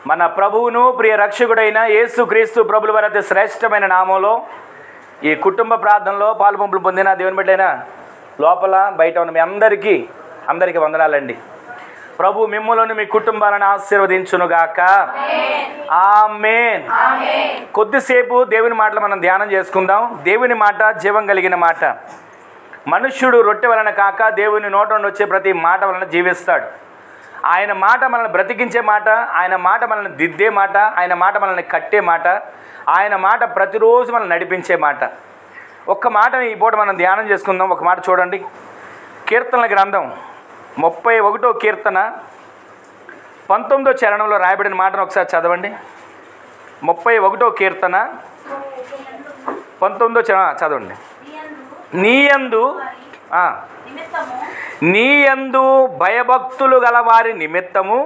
మన ప్రభువును ప్రియ రక్షకుడైన యేసుక్రీస్తు ప్రభుల వారి అతి శ్రేష్టమైన నామంలో ఈ కుటుంబ ప్రార్థనలో పాలుపంపులు పొందిన దేవుని బిడ్డలైన లోపల బయట ఉన్న మీ అందరికీ వందనాలండి. ప్రభు మిమ్మల్ని మీ కుటుంబాలను ఆశీర్వదించునుగాక. ఆమేన్. కొద్దిసేపు దేవుని మాటలు మనం ధ్యానం చేసుకుందాం. దేవుని మాట జీవం కలిగిన మాట. మనుష్యుడు రొట్టె వలన కాక దేవుని నోట నుండి వచ్చే ప్రతి మాట వలన జీవిస్తాడు. ఆయన మాట మనల్ని బ్రతికించే మాట, ఆయన మాట మనల్ని దిద్దే మాట, ఆయన మాట మనల్ని కట్టే మాట, ఆయన మాట ప్రతిరోజు మనల్ని నడిపించే మాట. ఒక్క మాటని ఈ పూట మనం ధ్యానం చేసుకుందాం. ఒక మాట చూడండి. కీర్తనల గ్రంథం 31వ కీర్తన 19వ చరణంలో రాయబడిన మాటను ఒకసారి చదవండి. 31వ కీర్తన 19వ చరణం చదవండి. నీయందు భయభక్తులు గల వారి నిమిత్తము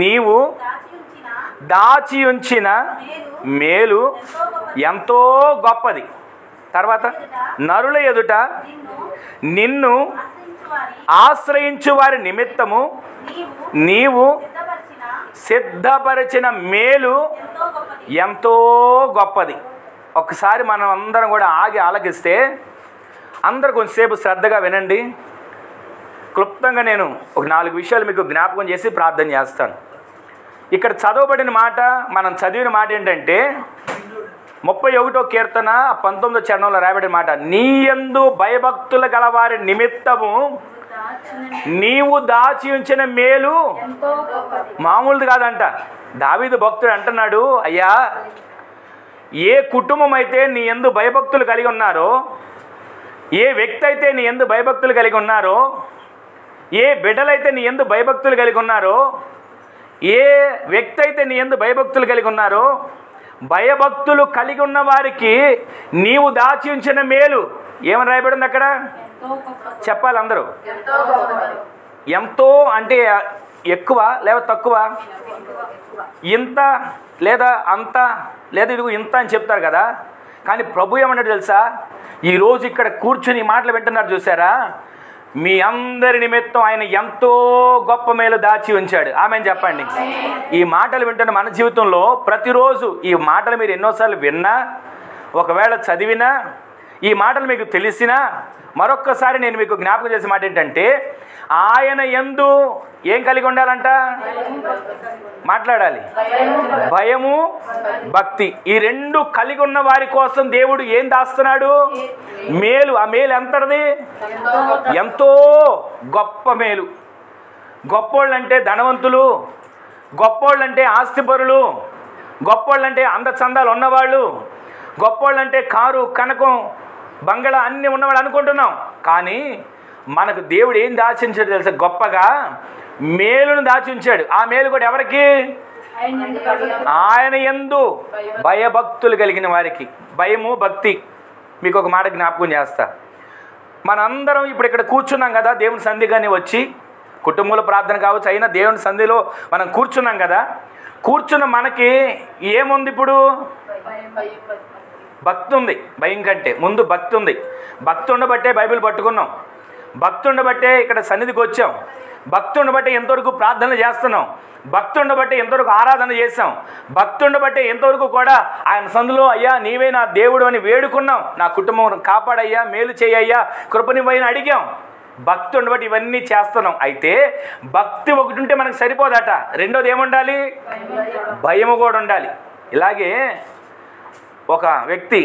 నీవు దాచి ఉంచిన మేలు ఎంతో గొప్పది. తర్వాత నరుల ఎదుట నిన్ను ఆశ్రయించు వారి నిమిత్తము నీవు సిద్ధపరిచిన మేలు ఎంతో గొప్పది. ఒకసారి మనం అందరం కూడా ఆగి ఆలకిస్తే అందరు కొంచెంసేపు శ్రద్ధగా వినండి. క్లుప్తంగా నేను ఒక 4 విషయాలు మీకు జ్ఞాపకం చేసి ప్రార్థన చేస్తాను. ఇక్కడ చదవబడిన మాట, మనం చదివిన మాట ఏంటంటే 31వ కీర్తన 19వ చరణంలో రాయబడిన మాట, నీయందు భయభక్తులు గలవారి నిమిత్తము నీవు దాచి ఉంచిన మేలు మామూలుది కాదంట. దావీదు భక్తుడు అంటున్నాడు, అయ్యా, ఏ కుటుంబం అయితే నీ యందు భయభక్తులు కలిగి ఉన్నారో, ఏ వ్యక్తి అయితే నీ యందు భయభక్తులు కలిగి ఉన్నారో, ఏ బిడ్డలైతే నీ యందు భయభక్తులు కలిగి ఉన్నారో, ఏ వ్యక్తి అయితే నీ యందు భయభక్తులు కలిగి ఉన్నారో, భయభక్తులు కలిగి ఉన్న వారికి నీవు దాచి ఉంచిన మేలు ఏమని రాయబడింది అక్కడ? చెప్పాలి అందరూ. ఎంతో అంటే ఎక్కువ లేదా తక్కువ? ఇంత లేదా అంత లేదా ఇదిగో ఇంత అని చెప్తారు కదా. కానీ ప్రభు ఏమన్నాడు తెలుసా? ఈరోజు ఇక్కడ కూర్చుని మాటలు వింటున్నారు చూసారా, మీ అందరి నిమిత్తం ఆయన ఎంతో గొప్ప మేలు దాచి ఉంచాడు. ఆమెను చెప్పండి. ఈ మాటలు వింటున్న మన జీవితంలో ప్రతిరోజు ఈ మాటలు మీరు ఎన్నోసార్లు విన్నా, ఒకవేళ చదివినా, ఈ మాటలు మీకు తెలిసినా, మరొక్కసారి నేను మీకు జ్ఞాపకం చేసే మాట ఏంటంటే, ఆయన యందు ఏం కలిగి ఉండాలంట? మాట్లాడాలి. భయము, భక్తి. ఈ రెండు కలిగి ఉన్న వారి కోసం దేవుడు ఏం దాస్తున్నాడు? మేలు. ఆ మేలు ఎంతది? ఎంతో గొప్ప మేలు. గొప్పోళ్ళంటే ధనవంతులు, గొప్పోళ్ళంటే ఆస్తిపరులు, గొప్పోళ్ళంటే అందచందాలు ఉన్నవాళ్ళు, గొప్పోళ్ళంటే కారు కనకం బంగళా అన్నీ ఉన్నవాళ్ళు అనుకుంటున్నాం. కానీ మనకు దేవుడు ఏం దాచించాడు తెలుసా? గొప్పగా మేలును దాచి ఉంచాడు. ఆ మేలు కూడా ఎవరికి? ఆయన యందు భయభక్తులు కలిగిన వారికి. భయము, భక్తి. మీకు ఒక మాట జ్ఞాపకం చేస్తా. మనందరం ఇప్పుడు ఇక్కడ కూర్చున్నాం కదా, దేవుని సన్నిధిగానే వచ్చి కుటుంబంలో ప్రార్థన కావచ్చు, అయినా దేవుని సన్నిధిలో మనం కూర్చున్నాం కదా. కూర్చున్న మనకి ఏముంది? ఇప్పుడు భక్తి ఉంది. భయం కంటే ముందు భక్తి ఉంది. భక్తి ఉండబట్టే బైబిల్ పట్టుకున్నాం, భక్తి ఉండబట్టే ఇక్కడ సన్నిధికి వచ్చాం, భక్తి ఉండబట్టే ఎంతవరకు ప్రార్థన చేస్తున్నాం, భక్తి ఉండబట్టే ఎంతవరకు ఆరాధన చేసాం, భక్తి ఉండబట్టే ఎంతవరకు కూడా ఆయన సందులో అయ్యా నీవే నా దేవుడు అని వేడుకున్నాం, నా కుటుంబం కాపాడయ్యా, మేలు చేయయ్యా, కృపనివ్వని అడిగాం. భక్తి ఉండబట్టి ఇవన్నీ చేస్తున్నాం. అయితే భక్తి ఒకటి ఉంటే మనకు సరిపోదట. రెండోది ఏముండాలి? భయము కూడా ఉండాలి. ఇలాగే ఒక వ్యక్తి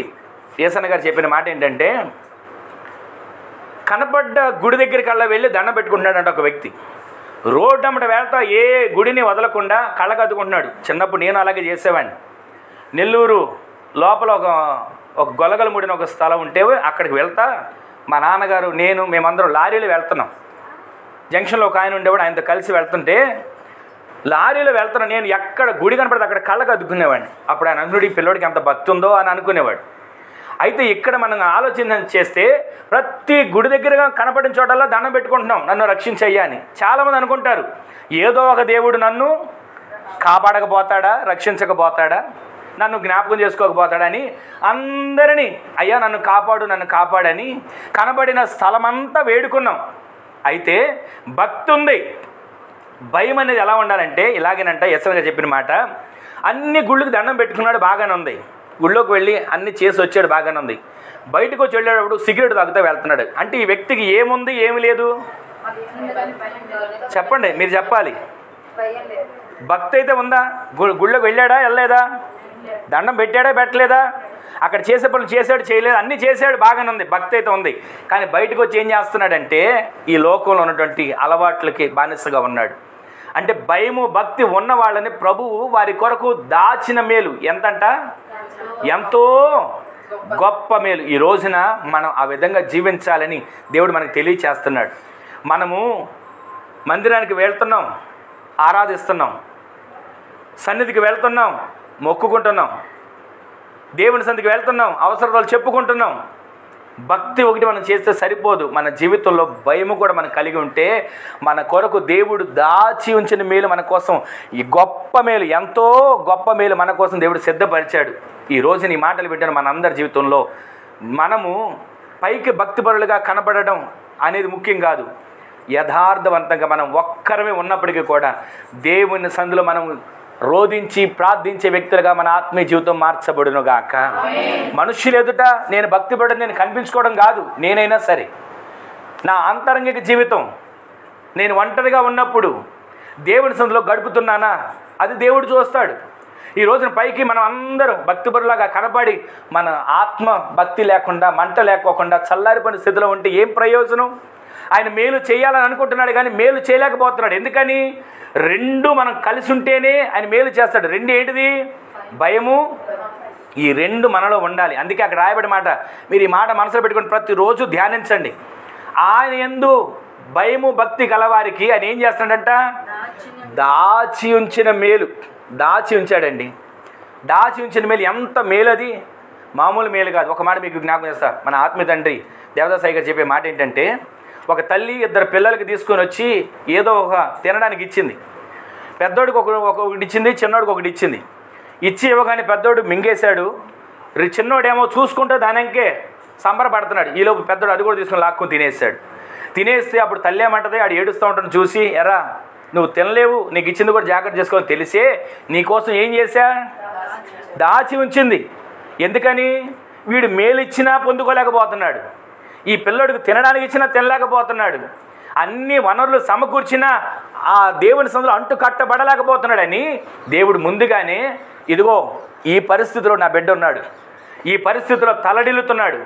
యేసన్న గారు చెప్పిన మాట ఏంటంటే, కనపడ్డ గుడి దగ్గరికి అలా వెళ్ళి దండం పెట్టుకుంటున్నాడంట ఒక వ్యక్తి. రోడ్డు అమ్మట వెళ్తా ఏ గుడిని వదలకుండా కళ్ళకు అద్దుకుంటున్నాడు. చిన్నప్పుడు నేను అలాగే చేసేవాడిని. నెల్లూరు లోపల ఒక గొలగల ముడిన ఒక స్థలం ఉంటే అక్కడికి వెళ్తా మా నాన్నగారు నేను మేమందరం లారీలో వెళ్తున్నాం. జంక్షన్లో ఒక ఆయన ఉండేవాడు, ఆయనతో కలిసి వెళ్తుంటే లారీలో వెళ్తున్నాను. నేను ఎక్కడ గుడి కనపడితే అక్కడ కళ్ళకు అద్దుకునేవాడిని. అప్పుడు ఆయన అనుకున్నాడు, ఈ పిల్లోడికి ఎంత భక్తి ఉందో అని అనుకునేవాడు. అయితే ఇక్కడ మనం ఆలోచన చేస్తే ప్రతి గుడి దగ్గరగా కనపడిన చోటల్లో దండం పెట్టుకుంటున్నాం, నన్ను రక్షించయ్యా అని. చాలామంది అనుకుంటారు ఏదో ఒక దేవుడు నన్ను కాపాడకపోతాడా, రక్షించకపోతాడా, నన్ను జ్ఞాపకం చేసుకోకపోతాడని అందరినీ అయ్యా నన్ను కాపాడని కనబడిన స్థలమంతా వేడుకున్నాం. అయితే భక్తి ఉంది. భయం అనేది ఎలా ఉండాలంటే ఇలాగేనంట. యెషయా చెప్పిన మాట, అన్ని గుళ్ళకి దండం పెట్టుకున్నాడు, బాగానే ఉంది, గుళ్ళోకి వెళ్ళి అన్ని చేసి వచ్చాడు, బాగానే ఉంది. బయటకు వచ్చి వెళ్ళేటప్పుడు సిగరెట్ తాగుతూ వెళ్తున్నాడు. అంటే ఈ వ్యక్తికి ఏముంది, ఏమి లేదు? చెప్పండి, మీరు చెప్పాలి. భక్తి అయితే ఉందా? గుళ్ళోకి వెళ్ళాడా, వెళ్ళలేదా? దండం పెట్టాడా, పెట్టలేదా? అక్కడ చేసే పనులు చేశాడు, చేయలేదు, అన్నీ చేశాడు, బాగానే ఉంది, భక్తి అయితే ఉంది. కానీ బయటకు వచ్చి ఏం చేస్తున్నాడంటే ఈ లోకంలో ఉన్నటువంటి అలవాట్లకి బానిసగా ఉన్నాడు. అంటే భయము భక్తి ఉన్న వాళ్ళని ప్రభువు వారి కొరకు దాచిన మేలు ఎంతంట? ఎంతో గొప్ప మేలు. ఈ రోజున మనం ఆ విధంగా జీవించాలని దేవుడు మనకు తెలియచేస్తున్నాడు. మనము మందిరానికి వెళ్తున్నాం, ఆరాధిస్తున్నాం, సన్నిధికి వెళ్తున్నాం, మొక్కుకుంటున్నాం, దేవుని సన్నిధికి వెళ్తున్నాం, అవసరాలు చెప్పుకుంటున్నాం. భక్తి ఒకటి మనం చేస్తే సరిపోదు, మన జీవితంలో భయము కూడా మనం కలిగి ఉంటే మన కొరకు దేవుడు దాచి ఉంచిన మేలు మన కోసం, ఈ గొప్ప మేలు, ఎంతో గొప్ప మేలు మన కోసం దేవుడు సిద్ధపరిచాడు. ఈ రోజున ఈ మాటలు వింటున్న మనందరి జీవితంలో మనము పైకి భక్తిపరులుగా కనబడడం అనేది ముఖ్యం కాదు. యథార్థవంతంగా మనం ఒక్కరమే ఉన్నప్పటికీ కూడా దేవుని సన్నిధిలో మనం రోధించి ప్రార్థించే వ్యక్తులుగా మన ఆత్మీయ జీవితం మార్చబడును గాక. మనుష్యులు ఎదుట నేను భక్తిపడని నేను కనిపించుకోవడం కాదు, నేనైనా సరే నా అంతరంగిక జీవితం నేను ఒంటరిగా ఉన్నప్పుడు దేవుని సన్నిధిలో గడుపుతున్నానా, అది దేవుడు చూస్తాడు. ఈ రోజున పైకి మనం అందరం భక్తిపరులాగా కనబడి మన ఆత్మ భక్తి లేకుండా, మంట లేకోకుండా చల్లారిపోయిన స్థితిలో ఉంటే ఏం ప్రయోజనం? ఆయన మేలు చేయాలని అనుకుంటున్నాడు కానీ మేలు చేయలేకపోతున్నాడు. ఎందుకని? రెండు మనం కలిసి ఉంటేనే ఆయన మేలు చేస్తాడు. రెండు ఏంటిది? భయము. ఈ రెండు మనలో ఉండాలి. అందుకే అక్కడ రాయబడి మాట, మీరు ఈ మాట మనసులో పెట్టుకొని ప్రతిరోజు ధ్యానించండి. ఆయన యందు భయము భక్తి గలవారికి ఆయన ఏం చేస్తాడంట? దాచి ఉంచిన మేలు దాచి ఉంచాడండి. దాచి ఉంచిన మేలు ఎంత మేలు, అది మామూలు మేలు కాదు. ఒక మాట మీకు జ్ఞాపకం చేస్తా. మన ఆత్మీయ తండ్రి దేవదాసాయి గారు చెప్పే మాట ఏంటంటే, ఒక తల్లి ఇద్దరు పిల్లలకి తీసుకొని వచ్చి ఏదో ఒక తినడానికి ఇచ్చింది. పెద్దోడికి ఒకటి ఇచ్చింది, చిన్నోడికి ఒకటి ఇచ్చింది. ఇచ్చి ఇవ్వగానే పెద్దోడు మింగేశాడు, చిన్నోడేమో చూసుకుంటే దానికే సంబరపడుతున్నాడు. ఈలోపు పెద్దోడు అది కూడా తీసుకొని లాక్కొని తినేసాడు. తినేస్తే అప్పుడు తల్లి ఏమంటది, ఆడు ఏడుస్తూ ఉంటాను చూసి, ఎరా నువ్వు తినలేవు, నీకు ఇచ్చింది కూడా జాగ్రత్త చేసుకోని తెలిసే నీకోసం ఏం చేశా? దాచి ఉంచింది. ఎందుకని? వీడు మేలు ఇచ్చినా పొందుకోలేకపోతున్నాడు, ఈ పిల్లడికి తినడానికి ఇచ్చినా తినలేకపోతున్నాడు, అన్ని వనరులు సమకూర్చినా ఆ దేవుని సన్నిధిలో అంటు కట్టబడలేకపోతున్నాడని దేవుడు ముందుగానే, ఇదిగో ఈ పరిస్థితిలో నా బిడ్డ ఉన్నాడు, ఈ పరిస్థితిలో తలడిల్లుతున్నాడు,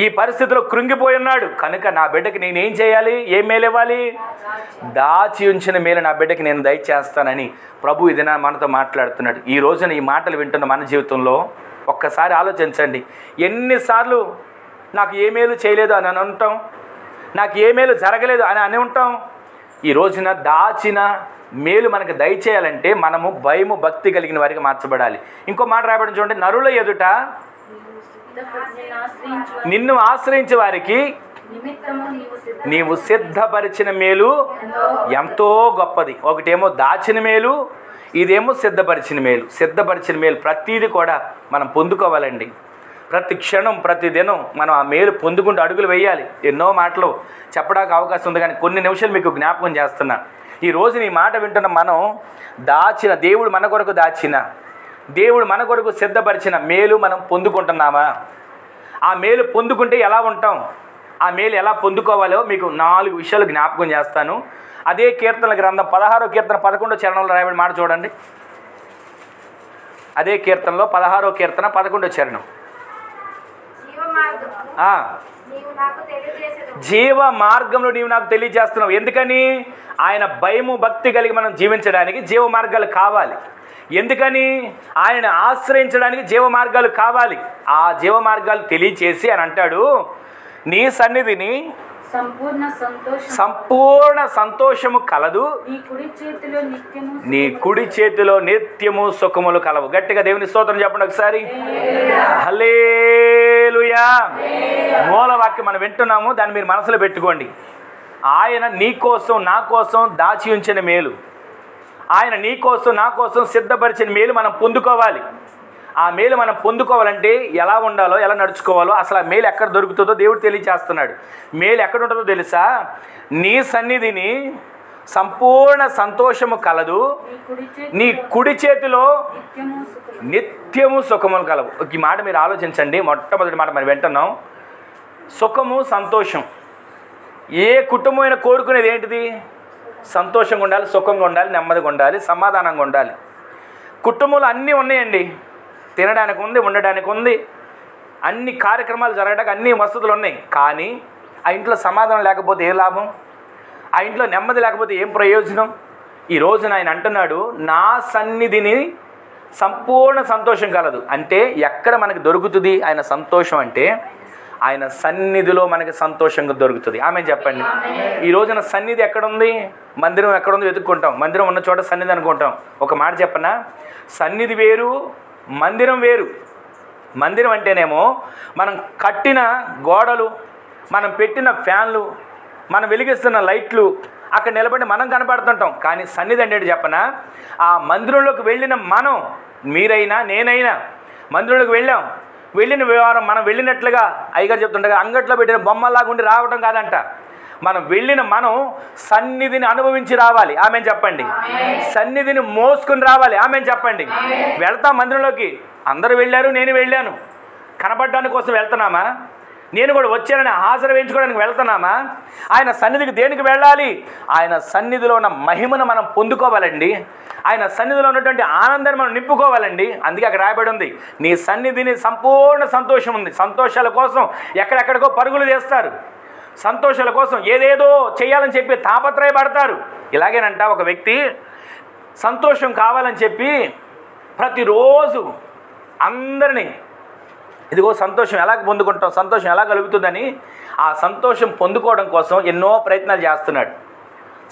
ఈ పరిస్థితిలో కృంగిపోయి ఉన్నాడు, కనుక నా బిడ్డకి నేనేం చేయాలి? ఏం మేలు ఇవ్వాలి? దాచి ఉంచిన మేలు నా బిడ్డకి నేను దయచేస్తానని ప్రభు ఇది మనతో మాట్లాడుతున్నాడు. ఈ రోజున ఈ మాటలు వింటున్న మన జీవితంలో ఒక్కసారి ఆలోచించండి. ఎన్నిసార్లు నాకు ఏ మేలు చేయలేదు అని ఉంటాం, నాకు ఏ మేలు జరగలేదు అని ఉంటాం. ఈ రోజున దాచిన మేలు మనకు దయచేయాలంటే మనము భయము భక్తి కలిగిన వారికి మార్చబడాలి. ఇంకో మాట రాయబడి చూడండి, నరుల ఎదుట నిన్ను ఆశ్రయించే వారికి నీవు సిద్ధపరిచిన మేలు ఎంతో గొప్పది. ఒకటేమో దాచిన మేలు, ఇదేమో సిద్ధపరిచిన మేలు. సిద్ధపరిచిన మేలు ప్రతిదీ కూడా మనం పొందుకోవాలండి. ప్రతి క్షణం ప్రతి దినం మనం ఆ మేలు పొందుకుంటూ అడుగులు వేయాలి. ఎన్నో మాటలు చెప్పడానికి అవకాశం ఉంది కానీ కొన్ని నిమిషాలు మీకు జ్ఞాపకం చేస్తున్నా. ఈ రోజున ఈ మాట వింటున్న మనం దాచిన, దేవుడు మన కొరకు దాచిన, దేవుడు మన కొరకు సిద్ధపరిచిన మేలు మనం పొందుకుంటున్నామా? ఆ మేలు పొందుకుంటే ఎలా ఉంటాం, ఆ మేలు ఎలా పొందుకోవాలో మీకు 4 విషయాలు జ్ఞాపకం చేస్తాను. అదే కీర్తనల గ్రంథం 16వ కీర్తన 11వ చరణంలో రాయబడిన మాట చూడండి. అదే కీర్తనలో 16వ కీర్తన 11వ చరణం. జీవ మార్గంలో నీవు నాకు తెలియజేస్తున్నావు. ఎందుకని? ఆయన భయము భక్తి కలిగి మనం జీవించడానికి జీవ మార్గాలు కావాలి. ఎందుకని? ఆయన ఆశ్రయించడానికి జీవ మార్గాలు కావాలి. ఆ జీవ మార్గాలు తెలియచేసి అని అంటాడు, నీ సన్నిధిని సంపూర్ణ సంతోషము కలదు, నీ కుడి చేతిలో నిత్యము సుఖములు కలవు. గట్టిగా దేవుని స్తోత్రం చెప్పండి ఒకసారి. హల్లెలూయా. మూలవాక్యం మనం వింటున్నాము, దాన్ని మీరు మనసులో పెట్టుకోండి. ఆయన నీ కోసం నా కోసం దాచి ఉంచిన మేలు, ఆయన నీ కోసం నా కోసం సిద్ధపరిచిన మేలు మనం పొందుకోవాలి. ఆ మేలు మనం పొందుకోవాలంటే ఎలా ఉండాలో, ఎలా నడుచుకోవాలో, అసలు ఆ మేలు ఎక్కడ దొరుకుతుందో దేవుడు తెలియచేస్తున్నాడు. మేలు ఎక్కడ ఉంటుందో తెలుసా? నీ సన్నిధిని సంపూర్ణ సంతోషము కలదు, నీ కుడి చేతిలో నిత్యము సుఖములు కలవు. ఈ మాట మీరు ఆలోచించండి. మొట్టమొదటి మాట మరి వింటున్నాం. సుఖము, సంతోషం. ఏ కుటుంబమైన కోరుకునేది ఏంటిది? సంతోషంగా ఉండాలి, సుఖంగా ఉండాలి, నెమ్మదిగా ఉండాలి, సమాధానంగా ఉండాలి. కుటుంబంలో అన్నీ ఉన్నాయండి. తినడానికి ఉంది, ఉండడానికి ఉంది, అన్ని కార్యక్రమాలు జరగడానికి అన్ని వసతులు ఉన్నాయి. కానీ ఆ ఇంట్లో సమాధానం లేకపోతే ఏ లాభం? ఆ ఇంట్లో నెమ్మది లేకపోతే ఏం ప్రయోజనం? ఈ రోజున ఆయన అంటున్నాడు, నా సన్నిధిని సంపూర్ణ సంతోషం కలదు. అంటే ఎక్కడ మనకి దొరుకుతుంది ఆయన సంతోషం? అంటే ఆయన సన్నిధిలో మనకి సంతోషంగా దొరుకుతుంది. ఆమె చెప్పండి. ఈ రోజున సన్నిధి ఎక్కడుంది? మందిరం ఎక్కడుంది వెతుక్కుంటాం. మందిరం ఉన్న చోట సన్నిధి అనుకుంటాం. ఒక మాట చెప్పనా, సన్నిధి వేరు, మందిరం వేరు. మందిరం అంటేనేమో మనం కట్టిన గోడలు, మనం పెట్టిన ఫ్యాన్లు, మనం వెలిగిస్తున్న లైట్లు, అక్కడ నిలబడి మనం కనపడుతుంటాం. కానీ సన్నిధి అంటే చెప్పనా, ఆ మందిరంలోకి వెళ్ళిన మనం, మీరైనా నేనైనా మందిరంలోకి వెళ్ళిన వ్యవహారం మనం వెళ్ళినట్లుగా అయ్యగారు చెప్తుండగా అంగట్లో పెట్టిన బొమ్మలాగా ఉండి రావడం కాదంట. మనం సన్నిధిని అనుభవించి రావాలి. ఆమె చెప్పండి. సన్నిధిని మోసుకుని రావాలి. ఆమె చెప్పండి. వెళ్తాం మందిరంలోకి, అందరూ వెళ్ళారు, నేను వెళ్ళాను. కనపడడానికి కోసం వెళ్తున్నామా? నేను కూడా వచ్చానని హాజరు వేయించుకోవడానికి వెళ్తున్నామా? ఆయన సన్నిధికి దేనికి వెళ్ళాలి? ఆయన సన్నిధిలో ఉన్న మహిమను మనం పొందుకోవాలండి. ఆయన సన్నిధిలో ఉన్నటువంటి ఆనందాన్ని మనం నింపుకోవాలండి. అందుకే అక్కడ రాయబడి ఉంది, నీ సన్నిధిని సంపూర్ణ సంతోషం ఉంది. సంతోషాల కోసం ఎక్కడెక్కడికో పరుగులు చేస్తారు. సంతోషాల కోసం ఏదేదో చేయాలని చెప్పి తాపత్రయపడతారు. ఇలాగేనంట ఒక వ్యక్తి సంతోషం కావాలని చెప్పి ప్రతిరోజు అందరినీ, ఇదిగో సంతోషం ఎలా పొందుకుంటాం, సంతోషం ఎలా కలుగుతుందని ఆ సంతోషం పొందుకోవడం కోసం ఎన్నో ప్రయత్నాలు చేస్తున్నాడు.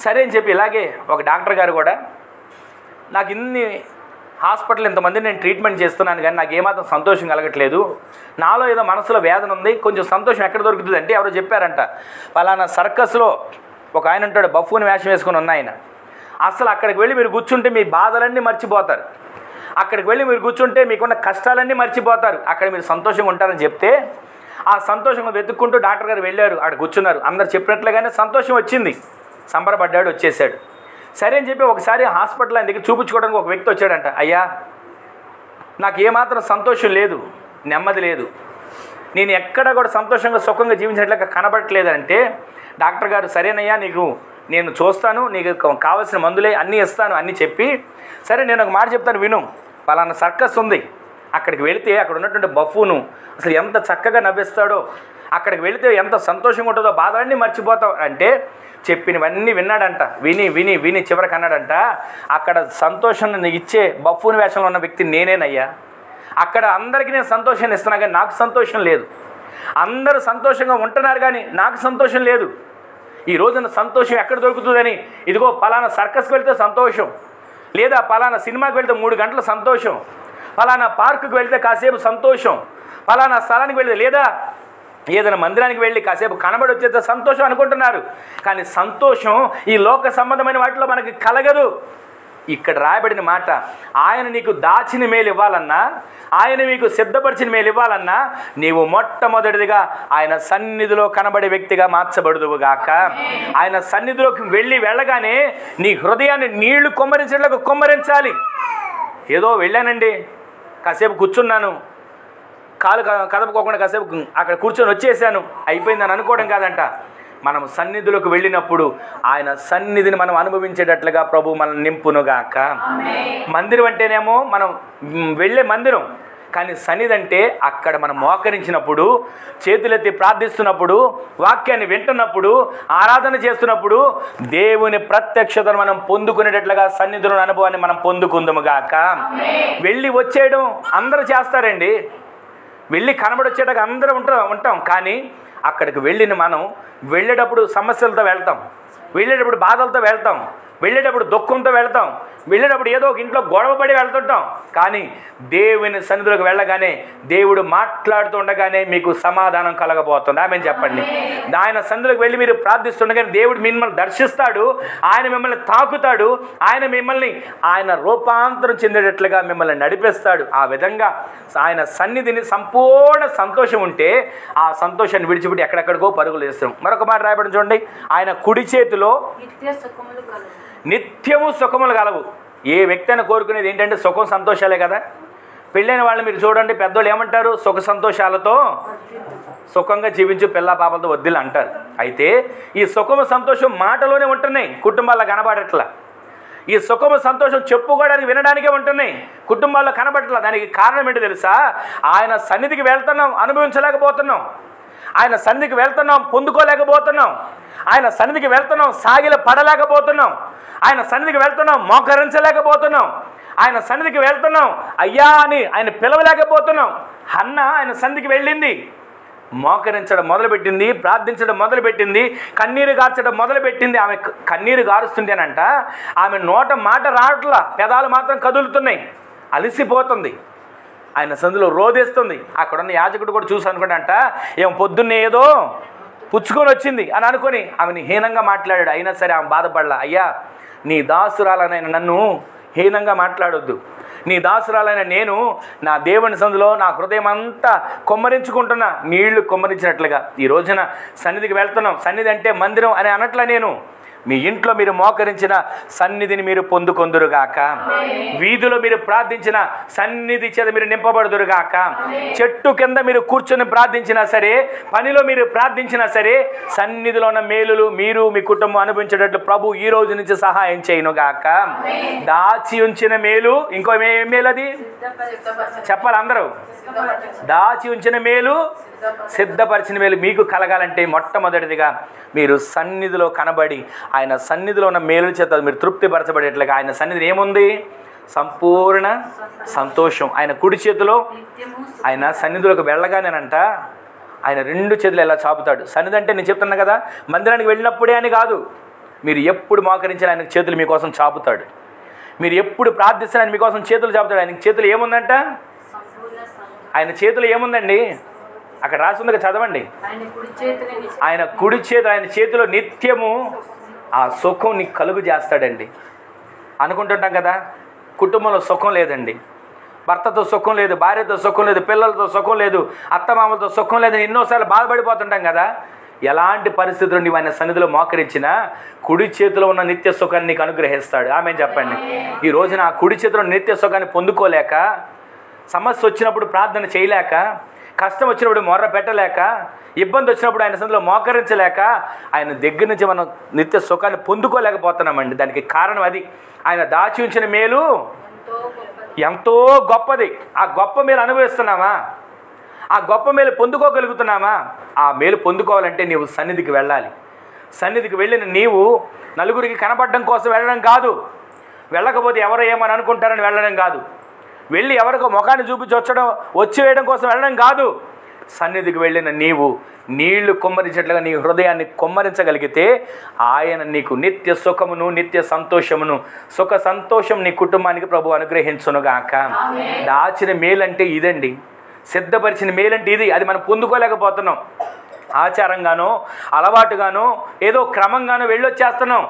సరే అని చెప్పి ఇలాగే ఒక డాక్టర్ గారు కూడా, నాకు ఇన్ని హాస్పిటల్ ఇంతమంది నేను ట్రీట్మెంట్ చేస్తున్నాను కానీ నాకు ఏమాత్రం సంతోషం కలగట్లేదు, నాలో ఏదో మనసులో వేదన ఉంది, కొంచెం సంతోషం ఎక్కడ దొరుకుతుంది అంటే ఎవరో చెప్పారంట, పలానా సర్కస్లో ఒక ఆయన ఉంటాడు, బఫూన్ వేషం వేసుకుని ఉన్న ఆయన. అసలు అక్కడికి వెళ్ళి మీరు కూర్చుంటే మీ బాధలన్నీ మర్చిపోతారు. అక్కడికి వెళ్ళి మీరు కూర్చుంటే మీకున్న కష్టాలన్నీ మర్చిపోతారు. అక్కడ మీరు సంతోషంగా ఉంటారని చెప్తే ఆ సంతోషంగా వెతుక్కుంటూ డాక్టర్ గారు వెళ్ళారు. అక్కడ కూర్చున్నారు. అందరు చెప్పినట్లుగానే సంతోషం వచ్చింది. సంబరపడ్డాడు, వచ్చేసాడు. సరే అని చెప్పి ఒకసారి హాస్పిటల్ ఆయన దగ్గర చూపించుకోవడానికి ఒక వ్యక్తి వచ్చాడంట. అయ్యా, నాకు ఏమాత్రం సంతోషం లేదు, నెమ్మది లేదు, నేను ఎక్కడ కూడా సంతోషంగా సుఖంగా జీవించినట్లుగా కనబడట్లేదంటే డాక్టర్ గారు, సరేనయ్యా నీకు నేను చూస్తాను, నీకు కావాల్సిన మందులే అన్నీ ఇస్తాను అన్నీ చెప్పి, సరే నేను ఒక మాట చెప్తాను విను, పలానా సర్కస్ ఉంది, అక్కడికి వెళితే అక్కడ ఉన్నటువంటి బఫూను అసలు ఎంత చక్కగా నవ్విస్తాడో, అక్కడికి వెళితే ఎంత సంతోషంగా ఉంటుందో, బాధలన్నీ మర్చిపోతావు అంటే చెప్పినవన్నీ విన్నాడంట. విని విని విని చివరికి అన్నాడంట, అక్కడ సంతోషాన్ని ఇచ్చే బఫూన్ వేషంలో ఉన్న వ్యక్తి నేనేనయ్యా. అక్కడ అందరికీ నేను సంతోషాన్ని ఇస్తున్నా కానీ నాకు సంతోషం లేదు. అందరూ సంతోషంగా ఉంటున్నారు కానీ నాకు సంతోషం లేదు. ఈ రోజున సంతోషం ఎక్కడ దొరుకుతుందని, ఇదిగో పలానా సర్కస్కి వెళ్తే సంతోషం, లేదా పలానా సినిమాకి వెళ్తే 3 గంటల సంతోషం, పలానా పార్కుకి వెళ్తే కాసేపు సంతోషం, పలానా స్థలానికి వెళ్తే, లేదా ఏదైనా మందిరానికి వెళ్ళి కాసేపు కనబడి వచ్చేస్తే సంతోషం అనుకుంటున్నారు. కానీ సంతోషం ఈ లోక సంబంధమైన వాటిలో మనకి కలగదు. ఇక్కడ రాయబడిన మాట, ఆయన నీకు దాచిన మేలు ఇవ్వాలన్నా, ఆయన మీకు సిద్ధపరిచిన మేలు ఇవ్వాలన్నా నీవు మొట్టమొదటిదిగా ఆయన సన్నిధిలో కనబడే వ్యక్తిగా మార్చబడుదువుగాక. ఆయన సన్నిధిలోకి వెళ్ళగానే నీ హృదయాన్ని నీళ్లు కొమ్మరించేలాగా కొమ్మరించాలి. ఏదో వెళ్ళానండి, కాసేపు కూర్చున్నాను, కాలు కదపకోకుండా కాసేపు అక్కడ కూర్చొని వచ్చేసాను, అయిపోయిందని అనుకోవడం కాదంట. మనం సన్నిధిలోకి వెళ్ళినప్పుడు ఆయన సన్నిధిని మనం అనుభవించేటట్లుగా ప్రభు మనం నింపునుగాక. మందిరం అంటేనేమో మనం వెళ్ళే మందిరం, కానీ సన్నిధి అంటే అక్కడ మనం మోకరించినప్పుడు, చేతులెత్తి ప్రార్థిస్తున్నప్పుడు, వాక్యాన్ని వింటున్నప్పుడు, ఆరాధన చేస్తున్నప్పుడు దేవుని ప్రత్యక్షతను మనం పొందుకునేటట్లుగా సన్నిధిలోని అనుభవాన్ని మనం పొందుకుందుముగాక. వెళ్ళి వచ్చేయడం అందరూ చేస్తారండి, వెళ్ళి కనబడొచ్చేటప్పుడు అందరూ ఉంటాం కానీ అక్కడికి వెళ్ళిన మనం వెళ్ళేటప్పుడు సమస్యలతో వెళ్తాం, వెళ్ళేటప్పుడు బాధలతో వెళ్తాం, వెళ్ళేటప్పుడు దుఃఖంతో వెళ్తాం, వెళ్ళేటప్పుడు ఏదో ఒక ఇంట్లో గొడవపడి వెళ్తుంటాం. కానీ దేవుని సన్నిధిలోకి వెళ్ళగానే దేవుడు మాట్లాడుతూ ఉండగానే మీకు సమాధానం కలగబోతుంది. ఆమె చెప్పండి. ఆయన సన్నిధిలోకి వెళ్ళి మీరు ప్రార్థిస్తుండగానే దేవుడు మిమ్మల్ని దర్శిస్తాడు, ఆయన మిమ్మల్ని తాకుతాడు, ఆయన మిమ్మల్ని ఆయన రూపాంతరం చెందేటట్లుగా మిమ్మల్ని నడిపిస్తాడు. ఆ విధంగా ఆయన సన్నిధిని సంపూర్ణ సంతోషం ఉంటే ఆ సంతోషాన్ని విడిచిపెట్టి ఎక్కడెక్కడికో పరుగులు వేస్తాం. మరొక మాట రాయబడి చూడండి, ఆయన కుడి చేతిలో నిత్యము సుఖములు కలవు. ఏ వ్యక్తి అయినా కోరుకునేది ఏంటంటే సుఖం సంతోషాలే కదా. పెళ్ళైన వాళ్ళు మీరు చూడండి, పెద్దోళ్ళు ఏమంటారు? సుఖ సంతోషాలతో సుఖంగా జీవించు, పిల్ల పాపలతో వద్దులు అంటారు. అయితే ఈ సుఖము సంతోషం మాటలోనే ఉంటున్నాయి, కుటుంబాల్లో కనబడట్లా. ఈ సుఖము సంతోషం చెప్పుకోవడానికి వినడానికే ఉంటున్నాయి, కుటుంబాల్లో కనబడట్లా. దానికి కారణం ఏంటో తెలుసా? ఆయన సన్నిధికి వెళ్తున్నాం, అనుభవించలేకపోతున్నాం. ఆయన సన్నిధికి వెళ్తున్నాం, పొందుకోలేకపోతున్నాం. ఆయన సన్నిధికి వెళ్తున్నాం, సాగిల పడలేకపోతున్నాం. ఆయన సన్నిధికి వెళ్తున్నాం, మోకరించలేకపోతున్నాం. ఆయన సన్నిధికి వెళ్తున్నాం, అయ్యా అని ఆయన పిలవలేకపోతున్నాం. హన్న ఆయన సన్నిధికి వెళ్ళింది, మోకరించడం మొదలుపెట్టింది, ప్రార్థించడం మొదలుపెట్టింది, కన్నీరు గార్చడం మొదలుపెట్టింది. ఆమె కన్నీరు గారుస్తుంటేనంట ఆమె నోట మాట రావట్లా, పెదాలు మాత్రం కదులుతున్నాయి, అలసిపోతుంది. ఆయన సందులో రోదేస్తుంది. అక్కడున్న యాజకుడు కూడా చూసి అనుకుంటా, ఏం పొద్దున్నే ఏదో పుచ్చుకొని వచ్చింది అని అనుకొని ఆమెను హీనంగా మాట్లాడాడు. అయినా సరే ఆమె బాధపడలా. అయ్యా, నీ దాసురాలనైనా నన్ను హీనంగా మాట్లాడొద్దు. నీ దాసురాలైన నేను నా దేవుని సందులో నా హృదయం అంతా కొమ్మరించుకుంటున్నా, నీళ్లు కొమ్మరించినట్లుగా. ఈ రోజున సన్నిధికి వెళ్తున్నాం, సన్నిధి అంటే మందిరం అని అనట్లా నేను. మీ ఇంట్లో మీరు మోకరించిన సన్నిధిని మీరు పొందుకొందురుగాక, వీధిలో మీరు ప్రార్థించిన సన్నిధి చేత మీరు నింపబడుదురుగాక, చెట్టు కింద మీరు కూర్చొని ప్రార్థించినా సరే, పనిలో మీరు ప్రార్థించినా సరే, సన్నిధిలో ఉన్న మేలులు మీరు మీ కుటుంబం అనుభవించేటట్లు ప్రభు ఈ రోజు నుంచి సహాయం చేయనుగాక. దాచి ఉంచిన మేలు, ఇంకో మేలు అది చెప్పాలి అందరూ. దాచి ఉంచిన మేలు, సిద్ధపరిచిన మేలు మీకు కలగాలంటే మొట్టమొదటిదిగా మీరు సన్నిధిలో కనబడి ఆయన సన్నిధిలో ఉన్న మేలు చేత మీరు తృప్తిపరచబడేట్లుగా. ఆయన సన్నిధిని ఏముంది? సంపూర్ణ సంతోషం. ఆయన కుడి చేతిలో, ఆయన సన్నిధిలోకి వెళ్ళగానేనంట ఆయన రెండు చేతులు ఎలా చాపుతాడు. సన్నిధి అంటే నేను చెప్తున్నా కదా, మందిరానికి వెళ్ళినప్పుడే అని కాదు, మీరు ఎప్పుడు మోకరించిన ఆయన చేతులు మీకోసం చాపుతాడు. మీరు ఎప్పుడు ప్రార్థిస్తున్న ఆయన మీకోసం చేతులు చాపుతాడు. ఆయన చేతులు ఏముందంట? ఆయన చేతులు ఏముందండి? అక్కడ రాసిందిగా చదవండి. ఆయన కుడి చేతులు, ఆయన చేతిలో నిత్యము ఆ సుఖం నీకు కలుగు చేస్తాడండి. అనుకుంటుంటాం కదా, కుటుంబంలో సుఖం లేదండి, భర్తతో సుఖం లేదు, భార్యతో సుఖం లేదు, పిల్లలతో సుఖం లేదు, అత్తమామలతో సుఖం లేదని ఎన్నోసార్లు బాధపడిపోతుంటాం కదా. ఎలాంటి పరిస్థితులు నీవు ఆయన సన్నిధిలో మోకరించినా కుడి చేతిలో ఉన్న నిత్య సుఖాన్ని నీకు అనుగ్రహిస్తాడు. ఆమె చెప్పండి. ఈ రోజున ఆ కుడి చేతిలో నిత్య సుఖాన్ని పొందుకోలేక, సమస్య వచ్చినప్పుడు ప్రార్థన చేయలేక, కష్టం వచ్చినప్పుడు మొర్ర పెట్టలేక, ఇబ్బంది వచ్చినప్పుడు ఆయన సన్నిధిలో మోకరించలేక, ఆయన దగ్గర నుంచి మనం నిత్య సుఖాన్ని పొందుకోలేకపోతున్నామండి. దానికి కారణం అది. ఆయన దాచి ఉంచిన మేలు ఎంతో గొప్పది. ఆ గొప్ప మేలు అనుభవిస్తున్నామా? ఆ గొప్ప మేలు పొందుకోగలుగుతున్నామా? ఆ మేలు పొందుకోవాలంటే నీవు సన్నిధికి వెళ్ళాలి. సన్నిధికి వెళ్ళిన నీవు నలుగురికి కనపడడం కోసం వెళ్ళడం కాదు, వెళ్ళకపోతే ఎవరో ఏమని అనుకుంటారని వెళ్ళడం కాదు, వెళ్ళి ఎవరికో ముఖాన్ని వచ్చి వేయడం కోసం వెళ్ళడం కాదు. సన్నిధికి వెళ్ళిన నీవు నీళ్లు కొమ్మరించేట్లుగా నీ హృదయాన్ని కొమ్మరించగలిగితే ఆయన నీకు నిత్య సుఖమును, నిత్య సంతోషమును, సుఖ సంతోషం నీ కుటుంబానికి ప్రభు అనుగ్రహించునుగాక. దాచిన మేలంటే ఇదండి, సిద్ధపరిచిన మేలంటే ఇది. అది మనం పొందుకోలేకపోతున్నాం. ఆచారంగానో అలవాటుగానో ఏదో క్రమంగానో వెళ్ళొచ్చేస్తున్నాం.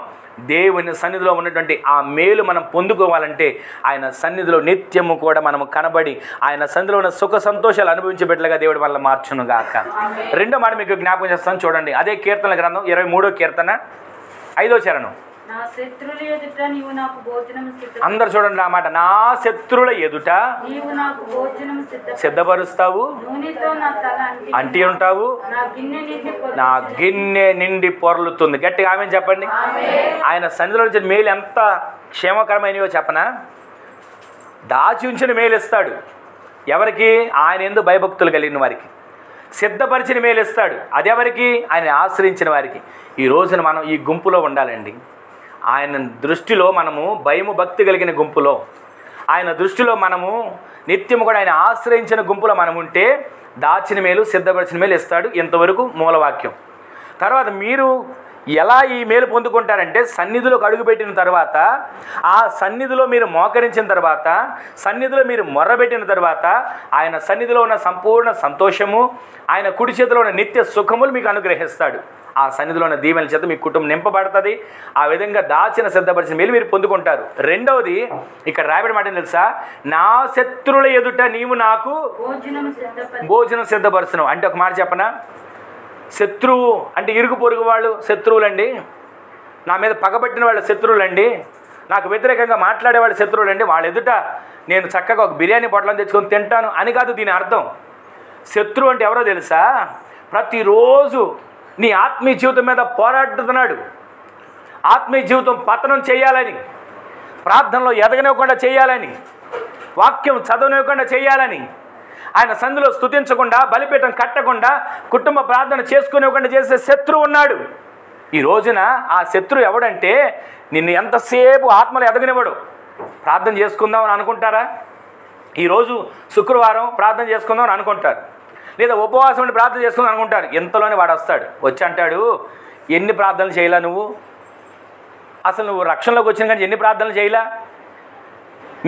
దేవుని సన్నిధిలో ఉన్నటువంటి ఆ మేలు మనం పొందుకోవాలంటే ఆయన సన్నిధిలో నిత్యము కూడా మనం కనబడి ఆయన సన్నిధిలో ఉన్న సుఖ సంతోషాలు అనుభవించబెట్టలుగా దేవుడి వల్ల మార్చునుగాక. రెండో మాట మీకు జ్ఞాపకం చేస్తాను చూడండి. అదే కీర్తనల గ్రంథం 23వ కీర్తన 5వ చరణం. అందరు చూడండి ఆ మాట. నా శత్రువుల ఎదుట సిద్ధపరుస్తావు, అంటి ఉంటావు, నా గిన్నె నిండి పొర్లుతుంది. గట్టిగా ఆమె చెప్పండి. ఆయన సన్నిధిలో నుంచి మేలు ఎంత క్షేమకరమైనవో చెప్పనా? దాచి ఉంచిన మేలు ఇస్తాడు. ఎవరికి? ఆయన యందు భయభక్తులు కలిగిన వారికి. సిద్ధపరిచిన మేలు ఇస్తాడు. అదెవరికి? ఆయన ఆశ్రయించిన వారికి. ఈ రోజున మనం ఈ గుంపులో ఉండాలండి. ఆయన దృష్టిలో మనము భయము భక్తి కలిగిన గుంపులో, ఆయన దృష్టిలో మనము నిత్యము కూడా ఆయన ఆశ్రయించిన గుంపులో మనం ఉంటే దాచిన మేలు, సిద్ధపరిచిన మేలు ఇస్తాడు. ఇంతవరకు మూలవాక్యం. తర్వాత మీరు ఎలా ఈ మేలు పొందుకుంటారంటే సన్నిధిలోకి అడుగుపెట్టిన తర్వాత, ఆ సన్నిధిలో మీరు మోకరించిన తర్వాత, సన్నిధిలో మీరు మొర్రబెట్టిన తర్వాత ఆయన సన్నిధిలో ఉన్న సంపూర్ణ సంతోషము, ఆయన కుడి చేతిలో ఉన్న నిత్య సుఖములు మీకు అనుగ్రహిస్తాడు. ఆ సన్నిధిలో ఉన్న దీవెనల చేత మీ కుటుంబం నింపబడుతుంది. ఆ విధంగా దాచిన సిద్ధపరిచిన మేలు మీరు పొందుకుంటారు. రెండవది ఇక్కడ రాయబడి మాట తెలుసా, నా శత్రువుల ఎదుట నీవు నాకు భోజనం సిద్ధపరుస్తున్నావు. అంటే ఒక మాట చెప్పనా, శత్రువు అంటే ఇరుగు పొరుగు వాళ్ళు శత్రువులండి, నా మీద పగబట్టిన వాళ్ళ శత్రువులండి, నాకు వ్యతిరేకంగా మాట్లాడే వాళ్ళ శత్రువులండి, వాళ్ళ ఎదుట నేను చక్కగా ఒక బిర్యానీ పొట్లం తెచ్చుకొని తింటాను అని కాదు దీని అర్థం. శత్రువు అంటే ఎవరో తెలుసా, ప్రతిరోజు నీ ఆత్మీయ జీవితం మీద పోరాడుతున్నాడు. ఆత్మీయ జీవితం పతనం చేయాలని, ప్రార్థనలో ఎదగనివ్వకుండా చేయాలని, వాక్యం చదవనివ్వకుండా చేయాలని, ఆయన సందులో స్తుతించకుండా, బలిపీఠం కట్టకుండా, కుటుంబ ప్రార్థన చేసుకునివ్వకుండా చేసే శత్రువు ఉన్నాడు. ఈ రోజున ఆ శత్రువు ఎవడంటే, నిన్ను ఎంతసేపు ఆత్మలో ఎదగనివ్వడు. ప్రార్థన చేసుకుందాం అని అనుకుంటారా? ఈరోజు శుక్రవారం ప్రార్థన చేసుకుందాం అని అనుకుంటారు, లేదా ఉపవాసం ఉండి ప్రార్థన చేసుకుందాం అనుకుంటారు. ఎంతలోనే వాడు వస్తాడు, వచ్చి అంటాడు, ఎన్ని ప్రార్థనలు చేయలా నువ్వు, అసలు నువ్వు రక్షణలోకి వచ్చిన కానీ ఎన్ని ప్రార్థనలు చేయలా,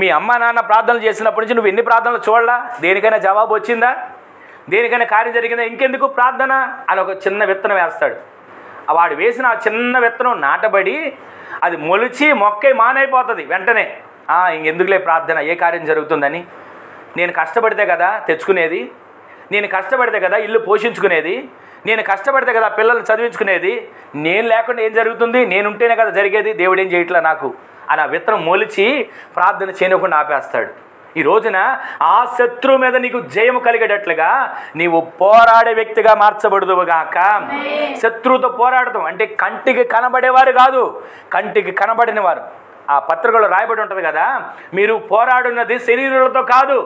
మీ అమ్మ నాన్న ప్రార్థనలు చేసినప్పటి నుంచి నువ్వు ఎన్ని ప్రార్థనలు చూడలా, దేనికైనా జవాబు వచ్చిందా, దేనికైనా కార్యం జరిగిందా, ఇంకెందుకు ప్రార్థన అని ఒక చిన్న విత్తనం వేస్తాడు. వాడు వేసిన ఆ చిన్న విత్తనం నాటబడి అది మొలిచి మొక్కై మానైపోతుంది వెంటనే. ఇంకెందుకులే ప్రార్థన, ఏ కార్యం జరుగుతుందని. నేను కష్టపడితే కదా తెచ్చుకునేది, నేను కష్టపడితే కదా ఇల్లు పోషించుకునేది, నేను కష్టపడితే కదా పిల్లల్ని చదివించుకునేది, నేను లేకుండా ఏం జరుగుతుంది, నేనుంటేనే కదా జరిగేది, దేవుడు ఏం చేయట్లా నాకు అని ఆ విత్తనం మొలిచి ప్రార్థన చేయకుండా ఆపేస్తాడు. ఈ రోజున ఆ శత్రువు మీద నీకు జయము కలిగేటట్లుగా నీవు పోరాడే వ్యక్తిగా మార్చబడుదువుగాక. శత్రువుతో పోరాడతాం అంటే కంటికి కనబడేవారు కాదు, కంటికి కనబడిన వారు. ఆ పత్రికలో రాయబడి ఉంటుంది కదా, మీరు పోరాడున్నది శరీరాలతో కాదు,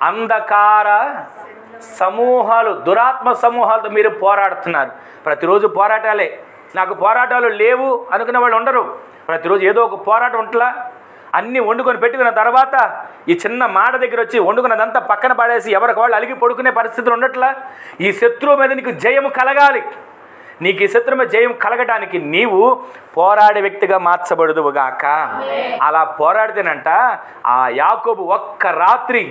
అంధకార సమూహాలు, దురాత్మ సమూహాలతో మీరు పోరాడుతున్నారు. ప్రతిరోజు పోరాటాలే. నాకు పోరాటాలు లేవు అనుకునే వాళ్ళు ఉండరు. ప్రతిరోజు ఏదో ఒక పోరాటం ఉంటలా. అన్నీ వండుకొని పెట్టుకున్న తర్వాత ఈ చిన్న మాట దగ్గర వచ్చి వండుకున్నదంతా పక్కన పడేసి ఎవరికి వాళ్ళు అలిగి పడుకునే పరిస్థితులు ఉండట్లా. ఈ శత్రువు మీద నీకు జయము కలగాలి. నీకు ఈ శత్రువు మీద జయం కలగటానికి నీవు పోరాడే వ్యక్తిగా మార్చబడుదువుగాక. అలా పోరాడితేనంట ఆ యాకోబు ఒక్క రాత్రి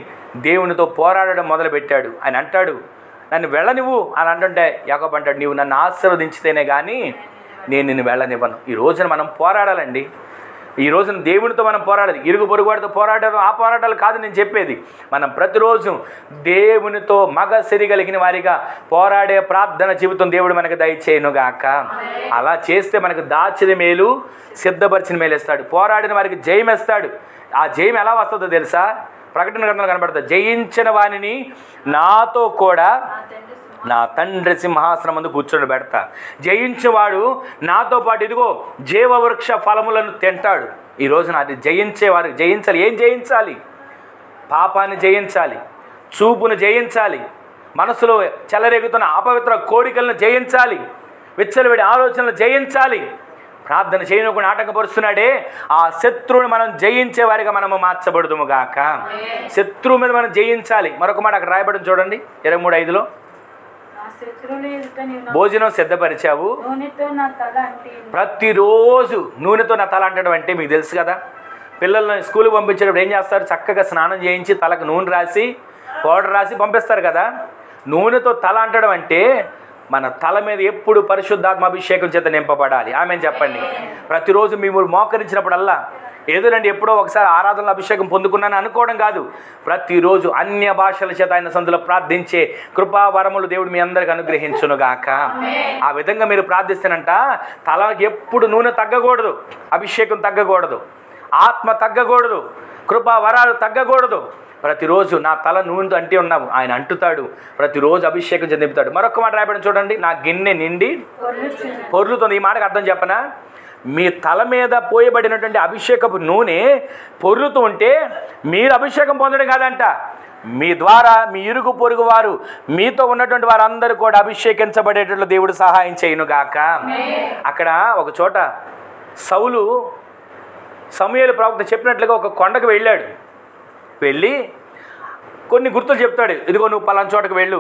దేవునితో పోరాడడం మొదలుపెట్టాడు. ఆయన అంటాడు, నన్ను వెళ్ళనివ్వు అని అంటుంటే యాకోబు అంటాడు, నీవు నన్ను ఆశీర్వదించితేనే కానీ నేను నిన్ను వెళ్ళనివ్వను. ఈ రోజున మనం పోరాడాలండి. ఈ రోజున దేవునితో మనం పోరాడాలి. ఇరుగు పొరుగువాడితో పోరాడాలి, ఆ పోరాటాలు కాదు నేను చెప్పేది. మనం ప్రతిరోజు దేవునితో మగ సిరిగలిగిన వారిగా పోరాడే ప్రార్థన జీవితం దేవుడు మనకు దయచేయునుగాక. అలా చేస్తే మనకు దాచిన మేలు, సిద్ధపరిచిన మేలు ఇస్తాడు. పోరాడిన వారికి జయం ఇస్తాడు. ఆ జయం ఎలా వస్తుందో తెలుసా? ప్రకటన గ్రంథంలో కనబడుతుంది, జయించిన వానిని నాతో కూడా నా తండ్రి సింహాసనం ముందు కూర్చొని పెడతా. జయించేవాడు నాతో పాటు ఇదిగో జీవవృక్ష ఫలములను తింటాడు. ఈ రోజున అది జయించేవారు జయించాలి. ఏం జయించాలి? పాపాన్ని జయించాలి, చూపును జయించాలి, మనసులో చెలరేగుతున్న అపవిత్ర కోరికలను జయించాలి, విచ్చలవిడి ఆలోచనలు జయించాలి. ప్రార్థన చేయకుండా ఆటంకపరుస్తున్నాడే ఆ శత్రువుని మనం జయించే వారిగా మనము మార్చబడుదుము గాక. శత్రువు మీద మనం జయించాలి. మరొక మాట అక్కడ రాయబడి చూడండి 23:5లో, భోజనం సిద్ధపరిచావు, ప్రతిరోజు నూనెతో నా తల అంటడం అంటే మీకు తెలుసు కదా. పిల్లల్ని స్కూల్కి పంపించేటప్పుడు ఏం చేస్తారు? చక్కగా స్నానం చేయించి తలకు నూనె రాసి పౌడర్ రాసి పంపిస్తారు కదా. నూనెతో తల అంటడం అంటే మన తల మీద ఎప్పుడు పరిశుద్ధాత్మ అభిషేకం చేత నింపబడాలి. ఆమెను చెప్పండి. ప్రతిరోజు మేము మోకరించినప్పుడల్లా ఏదోనండి ఎప్పుడో ఒకసారి ఆరాధనలో అభిషేకం పొందుకున్నాను అనుకోవడం కాదు. ప్రతిరోజు అన్య భాషల చేత ఆయన సందులో ప్రార్థించే కృపావరములు దేవుడు మీ అందరికి అనుగ్రహించునుగాక. ఆ విధంగా మీరు ప్రార్థిస్తేనంట తలకి ఎప్పుడు నూనె తగ్గకూడదు, అభిషేకం తగ్గకూడదు, ఆత్మ తగ్గకూడదు, కృపావరాలు తగ్గకూడదు. ప్రతిరోజు నా తల నూనెతో అంటి ఉన్నాము, ఆయన అంటుతాడు. ప్రతిరోజు అభిషేకం చెందిపుతాడు. మరొక మాట రాయబడి చూడండి, నా గిన్నె నిండి పొర్లుతుంది. ఈ మాటకు అర్థం చెప్పనా? మీ తల మీద పోయబడినటువంటి అభిషేకపు నూనె పొర్లుతూ ఉంటే మీరు అభిషేకం పొందడం కాదంట, మీ ద్వారా మీ ఇరుగు పొరుగు వారు మీతో ఉన్నటువంటి వారందరూ కూడా అభిషేకించబడేటట్లు దేవుడు సహాయం చేయునుగాక. అక్కడ ఒక చోట సౌలు సమూయేలు ప్రవక్త చెప్పినట్లుగా ఒక కొండకు వెళ్ళాడు. వెళ్ళి కొన్ని గుర్తులు చెప్తాడు. ఇదిగో నువ్వు పలానా చోటకు వెళ్ళు,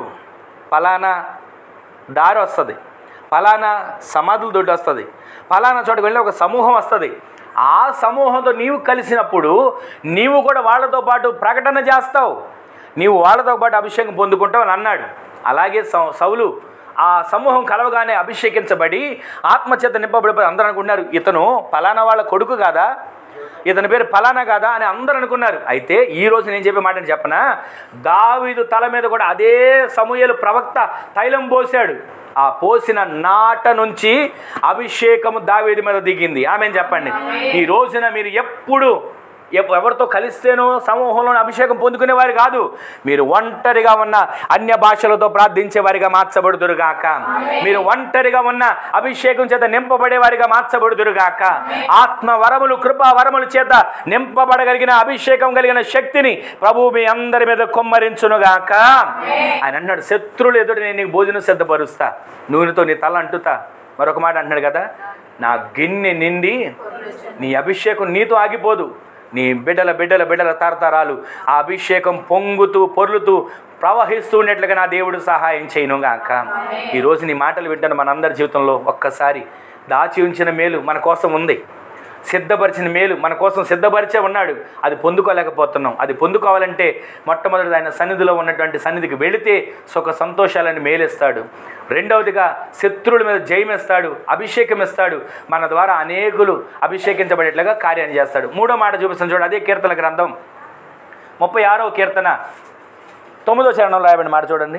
పలానా దారి వస్తుంది, ఫలానా సమాధుల దొడ్డి వస్తుంది, ఫలానా చోటుకు వెళ్ళి ఒక సమూహం వస్తుంది. ఆ సమూహంతో నీవు కలిసినప్పుడు నీవు కూడా వాళ్ళతో పాటు ప్రకటన చేస్తావు, నీవు వాళ్ళతో పాటు అభిషేకం పొందుకుంటావు అని అన్నాడు. అలాగే సౌలు ఆ సమూహం కలవగానే అభిషేకించబడి ఆత్మచేత నింపబడిపోయి అందరూ అనుకున్నారు, ఇతను ఫలానా వాళ్ళ కొడుకు కాదా, ఇతని పేరు ఫలానా కాదా అని అందరూ అనుకున్నారు. అయితే ఈరోజు నేను చెప్పే మాట చెప్పనా, దావీదు తల మీద కూడా అదే సమూయేలు ప్రవక్త తైలం పోసాడు. ఆ పోసిన నాట నుంచి అభిషేకము దావీదు మీద దిగింది. ఆమెను చెప్పండి. ఈ రోజున మీరు ఎప్పుడు ఎవరితో కలిస్తేనో సమూహంలో అభిషేకం పొందుకునేవారు కాదు, మీరు ఒంటరిగా ఉన్న అన్య భాషలతో ప్రార్థించేవారిగా మార్చబడుదురుగాక. మీరు ఒంటరిగా ఉన్న అభిషేకం చేత నింపబడేవారిగా మార్చబడుదురుగాక. ఆత్మ వరములు కృపా వరముల చేత నింపబడగలిగిన అభిషేకం కలిగిన శక్తిని ప్రభువు మీ అందరి మీద కొమ్మరించునుగాక. ఆయన అన్నాడు, శత్రువులు ఎదుట నేను నీకు భోజనం సిద్ధపరుస్తా, నూనెతో నీ తల అంటుతా. మరొక మాట అంటున్నాడు కదా, నా గిన్నె నిండి నీ అభిషేకం నీతో ఆగిపోదు, నీ బిడ్డల తరతరాలు ఆ అభిషేకం పొంగుతూ పొర్లుతూ ప్రవహిస్తూ ఉన్నట్లుగా నా దేవుడు సహాయం చేయనుగాక. ఈరోజు నీ మాటలు వింటాను. మనందరి జీవితంలో ఒక్కసారి దాచి ఉంచిన మేలు మన కోసం ఉంది, సిద్ధపరిచిన మేలు మన కోసం సిద్ధపరిచే ఉన్నాడు. అది పొందుకోలేకపోతున్నాం. అది పొందుకోవాలంటే మొట్టమొదటి ఆయన సన్నిధిలో ఉన్నటువంటి సన్నిధికి వెళితే సుఖ సంతోషాలను మేలిస్తాడు. రెండవదిగా శత్రువుల మీద జయమిస్తాడు, అభిషేకం ఇస్తాడు. మన ద్వారా అనేకులు అభిషేకించబడేట్లుగా కార్యాన్ని చేస్తాడు. మూడో మాట చూపిస్తాను చూడండి, అదే కీర్తన గ్రంథం 36వ కీర్తన 9వ చరణంలో రాయబడిన మాట చూడండి.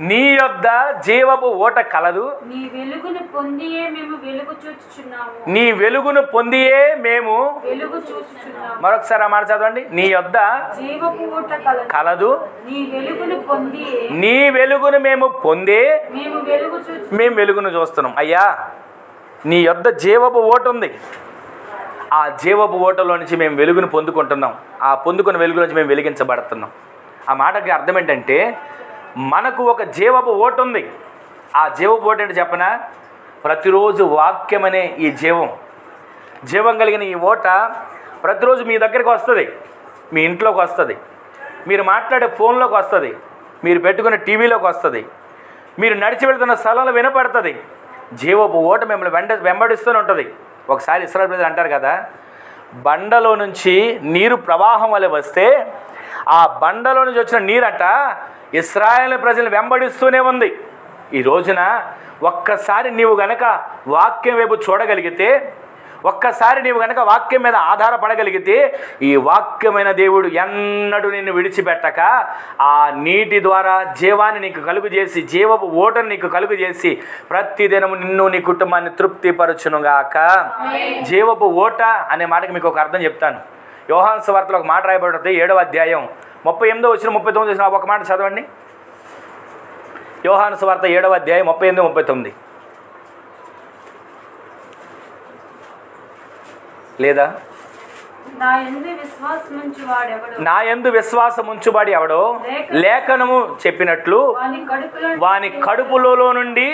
నీ యొద్ద జీవపు ఓట కలదు, నీ వెలుగును పొందియే మేము వెలుగు చూచుచున్నాము. మరొకసారి ఆ మాట చదవండి. నీ యొద్ద జీవపు ఓట కలదు, నీ వెలుగును మేము పొందే మేము వెలుగును చూస్తున్నాం. అయ్యా, నీ యొద్ద జీవపు ఓట ఉంది. ఆ జీవపు ఓటలో నుంచి మేము వెలుగును పొందుకుంటున్నాం. ఆ పొందుకున్న వెలుగు నుంచి మేము వెలిగించబడుతున్నాం. ఆ మాటకి అర్థం ఏంటంటే, మనకు ఒక జీవపు ఓట ఉంది. ఆ జీవపు ఓట అంటే చెప్పనా, ప్రతిరోజు వాక్యం అనే ఈ జీవం కలిగిన ఈ ఓట ప్రతిరోజు మీ దగ్గరికి వస్తుంది, మీ ఇంట్లోకి వస్తుంది, మీరు మాట్లాడే ఫోన్లోకి వస్తుంది, మీరు పెట్టుకునే టీవీలోకి వస్తుంది, మీరు నడిచి వెళ్తున్న స్థలంలో వినపడుతుంది. జీవపు ఓట మిమ్మల్ని వెంబడిస్తూనే ఉంటుంది. ఒకసారి ఇశ్రాయేలు ప్రజలు అంటారు కదా, బండలో నుంచి నీరు ప్రవాహం వల్ల వస్తే ఆ బండలో నుంచి వచ్చిన నీరట ఇశ్రాయేలు ప్రజలు వెంబడిస్తూనే ఉంది. ఈ రోజున ఒక్కసారి నీవు గనక వాక్యం వైపు చూడగలిగితే, ఒక్కసారి నీవు గనక వాక్యం మీద ఆధారపడగలిగితే, ఈ వాక్యమైన దేవుడు ఎన్నడూ నిన్ను విడిచిపెట్టక ఆ నీటి ద్వారా జీవాన్ని నీకు కలుగు చేసి, జీవపు ఓటను నీకు కలుగు చేసి ప్రతిదినము నిన్ను నీ కుటుంబాన్ని తృప్తిపరచునుగాక. జీవపు ఓట అనే మాటకి మీకు ఒక అర్థం చెప్తాను. యోహాను సువార్తలో ఒక మాట రాయబడుతుంది, 7వ అధ్యాయం 38 వచ్చిన 39 వచ్చిన ఒక మాట చదవండి. యోహాను సువార్త 7వ అధ్యాయం 38, 39. లేదా నా యందు విశ్వాసముంచువాడు ఎవడో లేఖనము చెప్పినట్లు వాని కడుపులో నుండి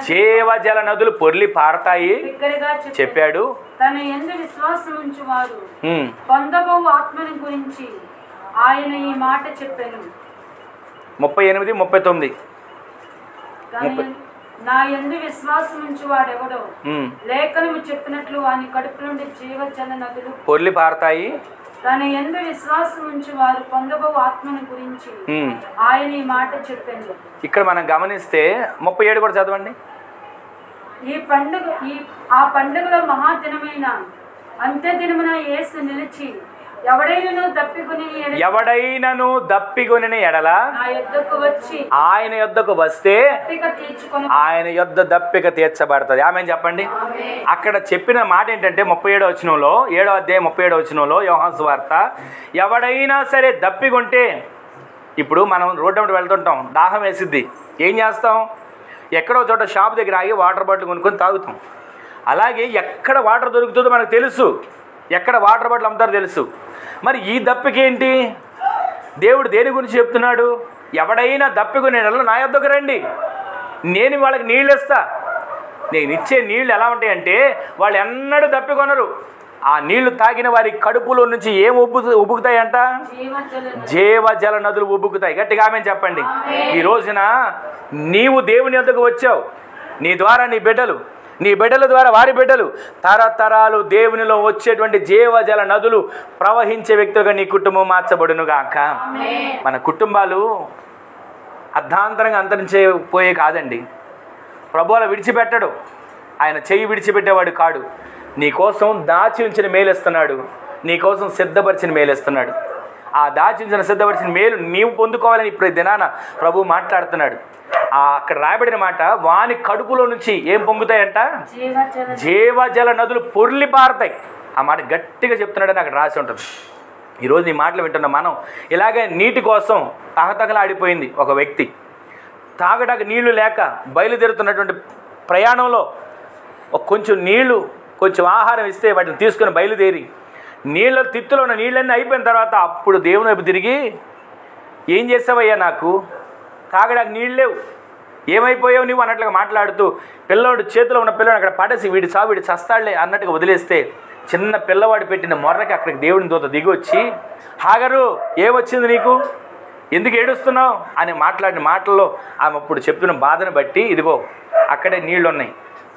జీవజల నదులు పొర్లి పారతాయి చెప్పాడు. తన యందు విశ్వాసముంచువాడు పొందబోవు ఆత్మను గురించి ఆయన ఈ మాట చెప్పాను. 38, 39. నా యందు విశ్వాసముంచు వాడెవడో లేఖనము చెప్పినట్లు వాని కడుపు నుండి జీవజల నదులు పొర్లి పారతాయి. తన యందు విశ్వాసముంచు వారు పొందబోవు ఆత్మను గురించి ఆయన ఈ మాట చెప్పాను. ఇక్కడ మనం గమనిస్తే 37 కూడా చదవండి. ఆ పండుగలో మహాదినమైన అంత్యదినమున యేసు నిలిచి ఎవడైనను దప్పికొనిన ఎడల ఆయన యొద్దకు వస్తే ఆయన యొద్ద దప్పిక తీర్చబడుతుంది. ఆమె చెప్పండి. అక్కడ చెప్పిన మాట ఏంటంటే 37వ వచనంలో, 7వ అధ్యాయం 37వ వచనంలో యోహాను సువార్త, ఎవడైనా సరే దప్పికొంటే, ఇప్పుడు మనం రోడ్డు వెంట వెళ్తుంటాం, దాహం వేసిద్ది, ఏం చేస్తాం? ఎక్కడో చోట షాప్ దగ్గర ఆగి వాటర్ బాటిల్ కొనుక్కొని తాగుతాం. అలాగే ఎక్కడ వాటర్ దొరుకుతుందో మనకు తెలుసు, ఎక్కడ వాటర్ బాటిల్ అమ్ముతారో తెలుసు. మరి ఈ దప్పికేంటి? దేవుడు దేని గురించి చెప్తున్నాడు? ఎవడైనా దప్పికొనేటప్పుడు నా యొద్దకు రండి, నేను వాళ్ళకి నీళ్ళు ఇస్తా. నేను ఇచ్చే నీళ్ళు ఎలా ఉంటాయంటే, వాళ్ళు ఎన్నడూ దప్పికొనరు. ఆ నీళ్లు తాగిన వారి కడుపులో నుంచి ఏం ఉబ్బుకుతాయంట? జీవజల నదులు ఉబ్బుకుతాయి. గట్టిగా ఆమేన్ చెప్పండి. ఈ రోజున నీవు దేవుని యొద్దకు వచ్చావు, నీ ద్వారా నీ బిడ్డల ద్వారా వారి బిడ్డలు తరతరాలు దేవునిలో వచ్చేటువంటి జీవజల నదులు ప్రవహించే వ్యక్తులుగా నీ కుటుంబం మార్చబడును గాక. మన కుటుంబాలు అర్ధాంతరంగా అంతరించిపోయే కాదండి. ప్రభువు అలా విడిచిపెట్టడు. ఆయన చెయ్యి విడిచిపెట్టేవాడు కాడు. నీకోసం దాచి ఉంచిన మేలేస్తున్నాడు, నీకోసం సిద్ధపరిచిన మేలేస్తున్నాడు. ఆ దాచి ఉంచిన సిద్ధపరిచిన మేలు నీవు పొందుకోవాలని ఇప్పుడు దినాన ప్రభువు మాట్లాడుతున్నాడు. అక్కడ రాయబడిన మాట, వాని కడుపులో నుంచి ఏం పొంగుతాయంట? జీవజల నదులు పొర్లి పారుతాయి. ఆ మాట గట్టిగా చెప్తున్నాడని అక్కడ రాసి ఉంటుంది. ఈరోజు ఈ మాటలు వింటున్న మనం ఇలాగే నీటి కోసం తహతహలాడిపోయింది ఒక వ్యక్తి. తాగడానికి నీళ్లు లేక బయలుదేరుతున్నటువంటి ప్రయాణంలో కొంచెం నీళ్లు కొంచెం ఆహారం ఇస్తే వాటిని తీసుకుని బయలుదేరి నీళ్ళ తిత్తులో ఉన్న నీళ్ళన్నీ అయిపోయిన తర్వాత అప్పుడు దేవుని వైపు తిరిగి, ఏం చేసావయ్యా, నాకు తాగడానికి నీళ్ళు లేవు, ఏమైపోయావు నువ్వు అన్నట్లుగా మాట్లాడుతూ పిల్లవాడు చేతిలో ఉన్న పిల్లవాడు అక్కడ పడేసి వీడి చస్తాడులే అన్నట్టుగా వదిలేస్తే చిన్న పిల్లవాడు పెట్టిన మొర్రకి అక్కడికి దేవుని దూత దిగి వచ్చి, హాగరు ఏమొచ్చింది నీకు, ఎందుకు ఏడుస్తున్నావు అని మాట్లాడిన మాటల్లో ఆమె అప్పుడు చెప్పిన బాధను బట్టి ఇదిగో అక్కడే నీళ్ళు ఉన్నాయి,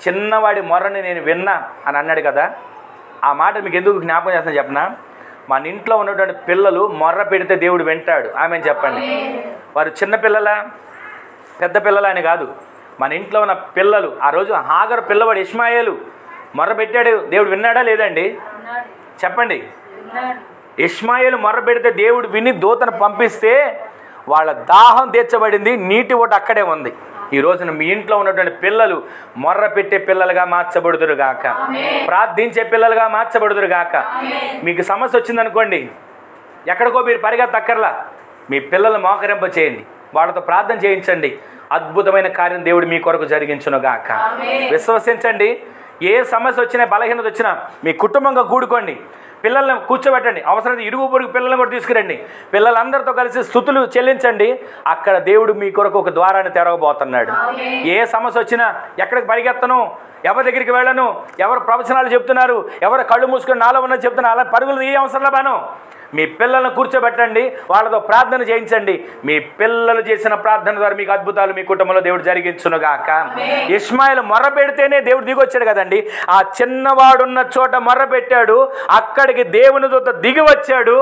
చిన్నవాడి మొర్రని నేను విన్నా అని అన్నాడు కదా. ఆ మాట మీకు ఎందుకు జ్ఞాపకం చేస్తాను చెప్పనా? మన ఇంట్లో ఉన్నటువంటి పిల్లలు మొర్ర పెడితే దేవుడు వింటాడు. ఆమెను చెప్పండి. వారు చిన్న పిల్లలా పెద్ద పిల్లలా అని కాదు, మన ఇంట్లో ఉన్న పిల్లలు. ఆ రోజు హాగరు పిల్లవాడు ఇష్మాయేలు మొర్ర పెట్టాడు, దేవుడు విన్నాడా లేదండి? చెప్పండి. ఇష్మాయేలు మొర్ర పెడితే దేవుడు విని దూతను పంపిస్తే వాళ్ళ దాహం తీర్చబడింది, నీటి ఓట అక్కడే ఉంది. ఈ రోజున మీ ఇంట్లో ఉన్నటువంటి పిల్లలు మొర్ర పెట్టే పిల్లలుగా మార్చబడుదురు గాక, ప్రార్థించే పిల్లలుగా మార్చబడుదురు గాక. మీకు సమస్య వచ్చిందనుకోండి, ఎక్కడికో మీరు పరిగెత్తక్కర్లా, మీ పిల్లలు మోకరింప చేయండి, వాళ్ళతో ప్రార్థన చేయించండి, అద్భుతమైన కార్యం దేవుడు మీ కొరకు జరిగించును గాక. విశ్వసించండి. ఏ సమస్య వచ్చినా, బలహీనత వచ్చినా మీ కుటుంబంగా కూడుకోండి, పిల్లల్ని కూర్చోబెట్టండి, అవసరమైతే ఇరుగు పొరుగు పిల్లల్ని కూడా తీసుకురండి, పిల్లలందరితో కలిసి స్తుతులు చెల్లించండి. అక్కడ దేవుడు మీ కొరకు ఒక ద్వారాన్ని తెరవబోతున్నాడు. ఏ సమస్య వచ్చినా ఎక్కడికి పరిగెత్తను, ఎవరి దగ్గరికి వెళ్ళను, ఎవరు ప్రవచనాలు చెప్తున్నారు, ఎవరు కళ్ళు మూసుకొని నాలో ఉన్నది చెప్తున్నారు, అలా పరుగులు ఏ అవసరంలో బాను మీ పిల్లలను కూర్చోబెట్టండి, వాళ్ళతో ప్రార్థన చేయించండి. మీ పిల్లలు చేసిన ప్రార్థన ద్వారా మీకు అద్భుతాలు మీ కుటుంబంలో దేవుడు జరిగించునుగాక. ఇష్మాయేలు మొర్ర పెడితేనే దేవుడు దిగొచ్చాడు కదండి. ఆ చిన్నవాడున్న చోట మొర్ర పెట్టాడు, అక్కడికి దేవుని దూత దిగి వచ్చాడు.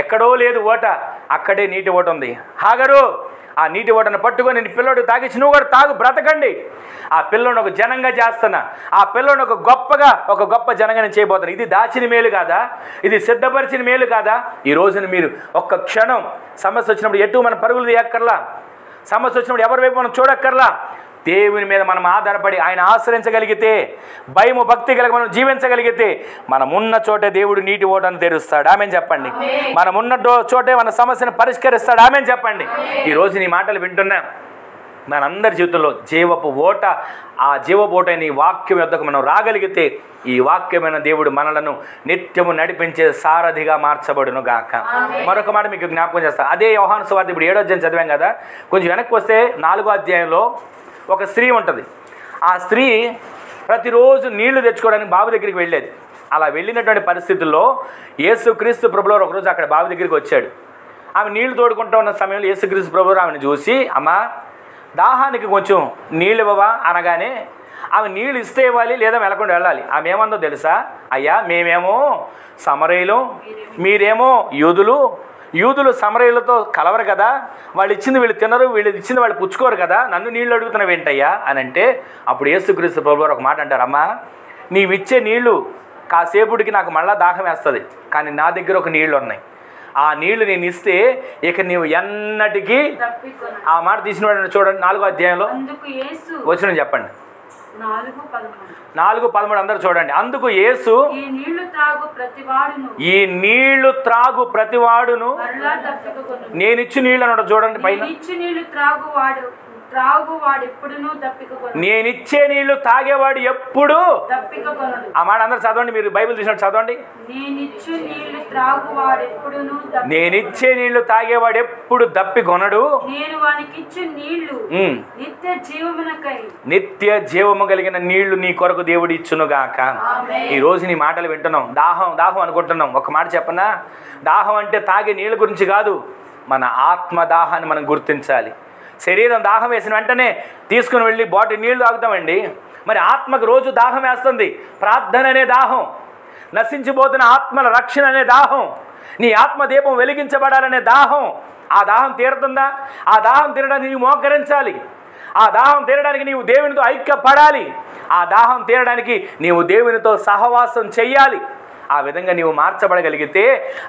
ఎక్కడో లేదు ఓట, అక్కడే నీటి ఓట ఉంది. హాగరు ఆ నీటి ఓటను పట్టుకొని నీ పిల్లోడు తాగించి నువ్వు కూడా తాగు, బ్రతకండి. ఆ పిల్లోని ఒక జనంగా చేస్తున్నా, ఆ పిల్లోని ఒక గొప్ప జనంగా నేను చేయబోతున్నా. ఇది దాచిన మేలు కాదా? ఇది సిద్ధపరిచిన మేలు కాదా? ఈ రోజున మీరు ఒక్క క్షణం సమస్య వచ్చినప్పుడు ఎటు మనం పరుగులు తీయక్కర్లా, సమస్య వచ్చినప్పుడు ఎవరి వైపు మనం చూడక్కర్లా. దేవుని మీద మనం ఆధారపడి ఆయన ఆశ్రయించగలిగితే, భయము భక్తి కలిగి మనం జీవించగలిగితే, మనం ఉన్న చోటే దేవుడు నీటి ఓటను తెరుస్తాడు. ఆమెను చెప్పండి. మనం ఉన్న చోటే మన సమస్యను పరిష్కరిస్తాడు. ఆమెను చెప్పండి. ఈరోజు నీ మాటలు వింటున్నా, మనందరి జీవితంలో జీవపు ఓట, ఆ జీవపు ఓట అయిన ఈ వాక్యం యొద్దకు మనం రాగలిగితే, ఈ వాక్యమైన దేవుడు మనలను నిత్యము నడిపించే సారథిగా మార్చబడును గాక. మరొక మాట మీకు జ్ఞాపకం చేస్తాను. అదే యోహాను సువార్త ఇప్పుడు 7వ అధ్యాయం చదివాం కదా. కొంచెం వెనక్కి వస్తే 4వ అధ్యాయంలో ఒక స్త్రీ ఉంటుంది. ఆ స్త్రీ ప్రతిరోజు నీళ్లు తెచ్చుకోవడానికి బావి దగ్గరికి వెళ్ళేది. అలా వెళ్ళినటువంటి పరిస్థితుల్లో యేసుక్రీస్తు ప్రభువారు ఒకరోజు అక్కడ బావి దగ్గరికి వచ్చాడు. ఆమె నీళ్లు తోడుకుంటూ ఉన్న సమయంలో యేసుక్రీస్తు ప్రభువారు ఆమెను చూసి, అమ్మా దాహానికి కొంచెం నీళ్ళు ఇవ్వవా అనగానే, ఆమె నీళ్ళు ఇస్తే ఇవ్వాలి, లేదా వెళ్ళకుండా వెళ్ళాలి. ఆమె ఏమందో తెలుసా? అయ్యా మేమేమో సమరయులు, మీరేమో యూదులు సమరయులతో కలవరు కదా, వాళ్ళు ఇచ్చింది వీళ్ళు తినరు, వీళ్ళు ఇచ్చింది వాళ్ళు పుచ్చుకోరు కదా, నన్ను నీళ్ళు అడుగుతున్నావు ఏంటయ్యా అని అంటే, అప్పుడు యేసుక్రీస్తు ప్రభువారు ఒక మాట అంటారు, అమ్మా నీవిచ్చే నీళ్లు కాసేపుడికి నాకు మళ్ళా దాహం వేస్తుంది, కానీ నా దగ్గర ఒక నీళ్ళు ఉన్నాయి, ఆ నీళ్లు నేను ఇస్తే ఇక నీవు ఎన్నటికీ. ఆ మాట తీసిన చూడండి 4వ అధ్యాయంలో వచనం చెప్పండి. 4:13 అందరూ చూడండి. అందుకు యేసు, ఈ నీళ్లు త్రాగు ప్రతివాడును, నేను ఇచ్చి నీళ్ళు అన్నాడు చూడండి పైన, త్రాగువాడెప్పుడునూ దప్పికొనడు. నేనిచ్చే నీళ్లు తాగేవాడు ఎప్పుడు దప్పికొనడు. ఆ మాట అందరూ చదవండి, మీరు బైబిల్ చూసినట్టు చదవండి. నేనిచ్చు నీళ్లు త్రాగువాడెప్పుడునూ దప్పికొనడు. నేనిచ్చే నీళ్లు తాగేవాడు ఎప్పుడు దప్పికొనడు. నేను వానికిచ్చు నీళ్లు నిత్య జీవమునకై. నిత్య జీవము కలిగిన నీళ్లు నీ కొరకు దేవుడు ఇచ్చునుగాక. ఈ రోజు నీ మాటలు వింటున్నాం, దాహం దాహం అనుకుంటున్నాం. ఒక మాట చెప్పనా, దాహం అంటే తాగే నీళ్ళ గురించి కాదు, మన ఆత్మ దాహాన్ని మనం గుర్తించాలి. శరీరం దాహం వేసిన వెంటనే తీసుకుని వెళ్ళి బాటిల్ నీళ్లు తాగుతామండి. మరి ఆత్మకు రోజు దాహం వేస్తుంది. ప్రార్థన అనే దాహం, నశించిపోతున్న ఆత్మల రక్షణ అనే దాహం, నీ ఆత్మ దీపం వెలిగించబడాలనే దాహం. ఆ దాహం తీరుతుందా? ఆ దాహం తీరడానికి నీవు మోకరించాలి. ఆ దాహం తీరడానికి నీవు దేవునితో ఐక్యపడాలి. ఆ దాహం తీరడానికి నీవు దేవునితో సహవాసం చెయ్యాలి. ఆ విధంగా నీవు మార్చబడగలిగితే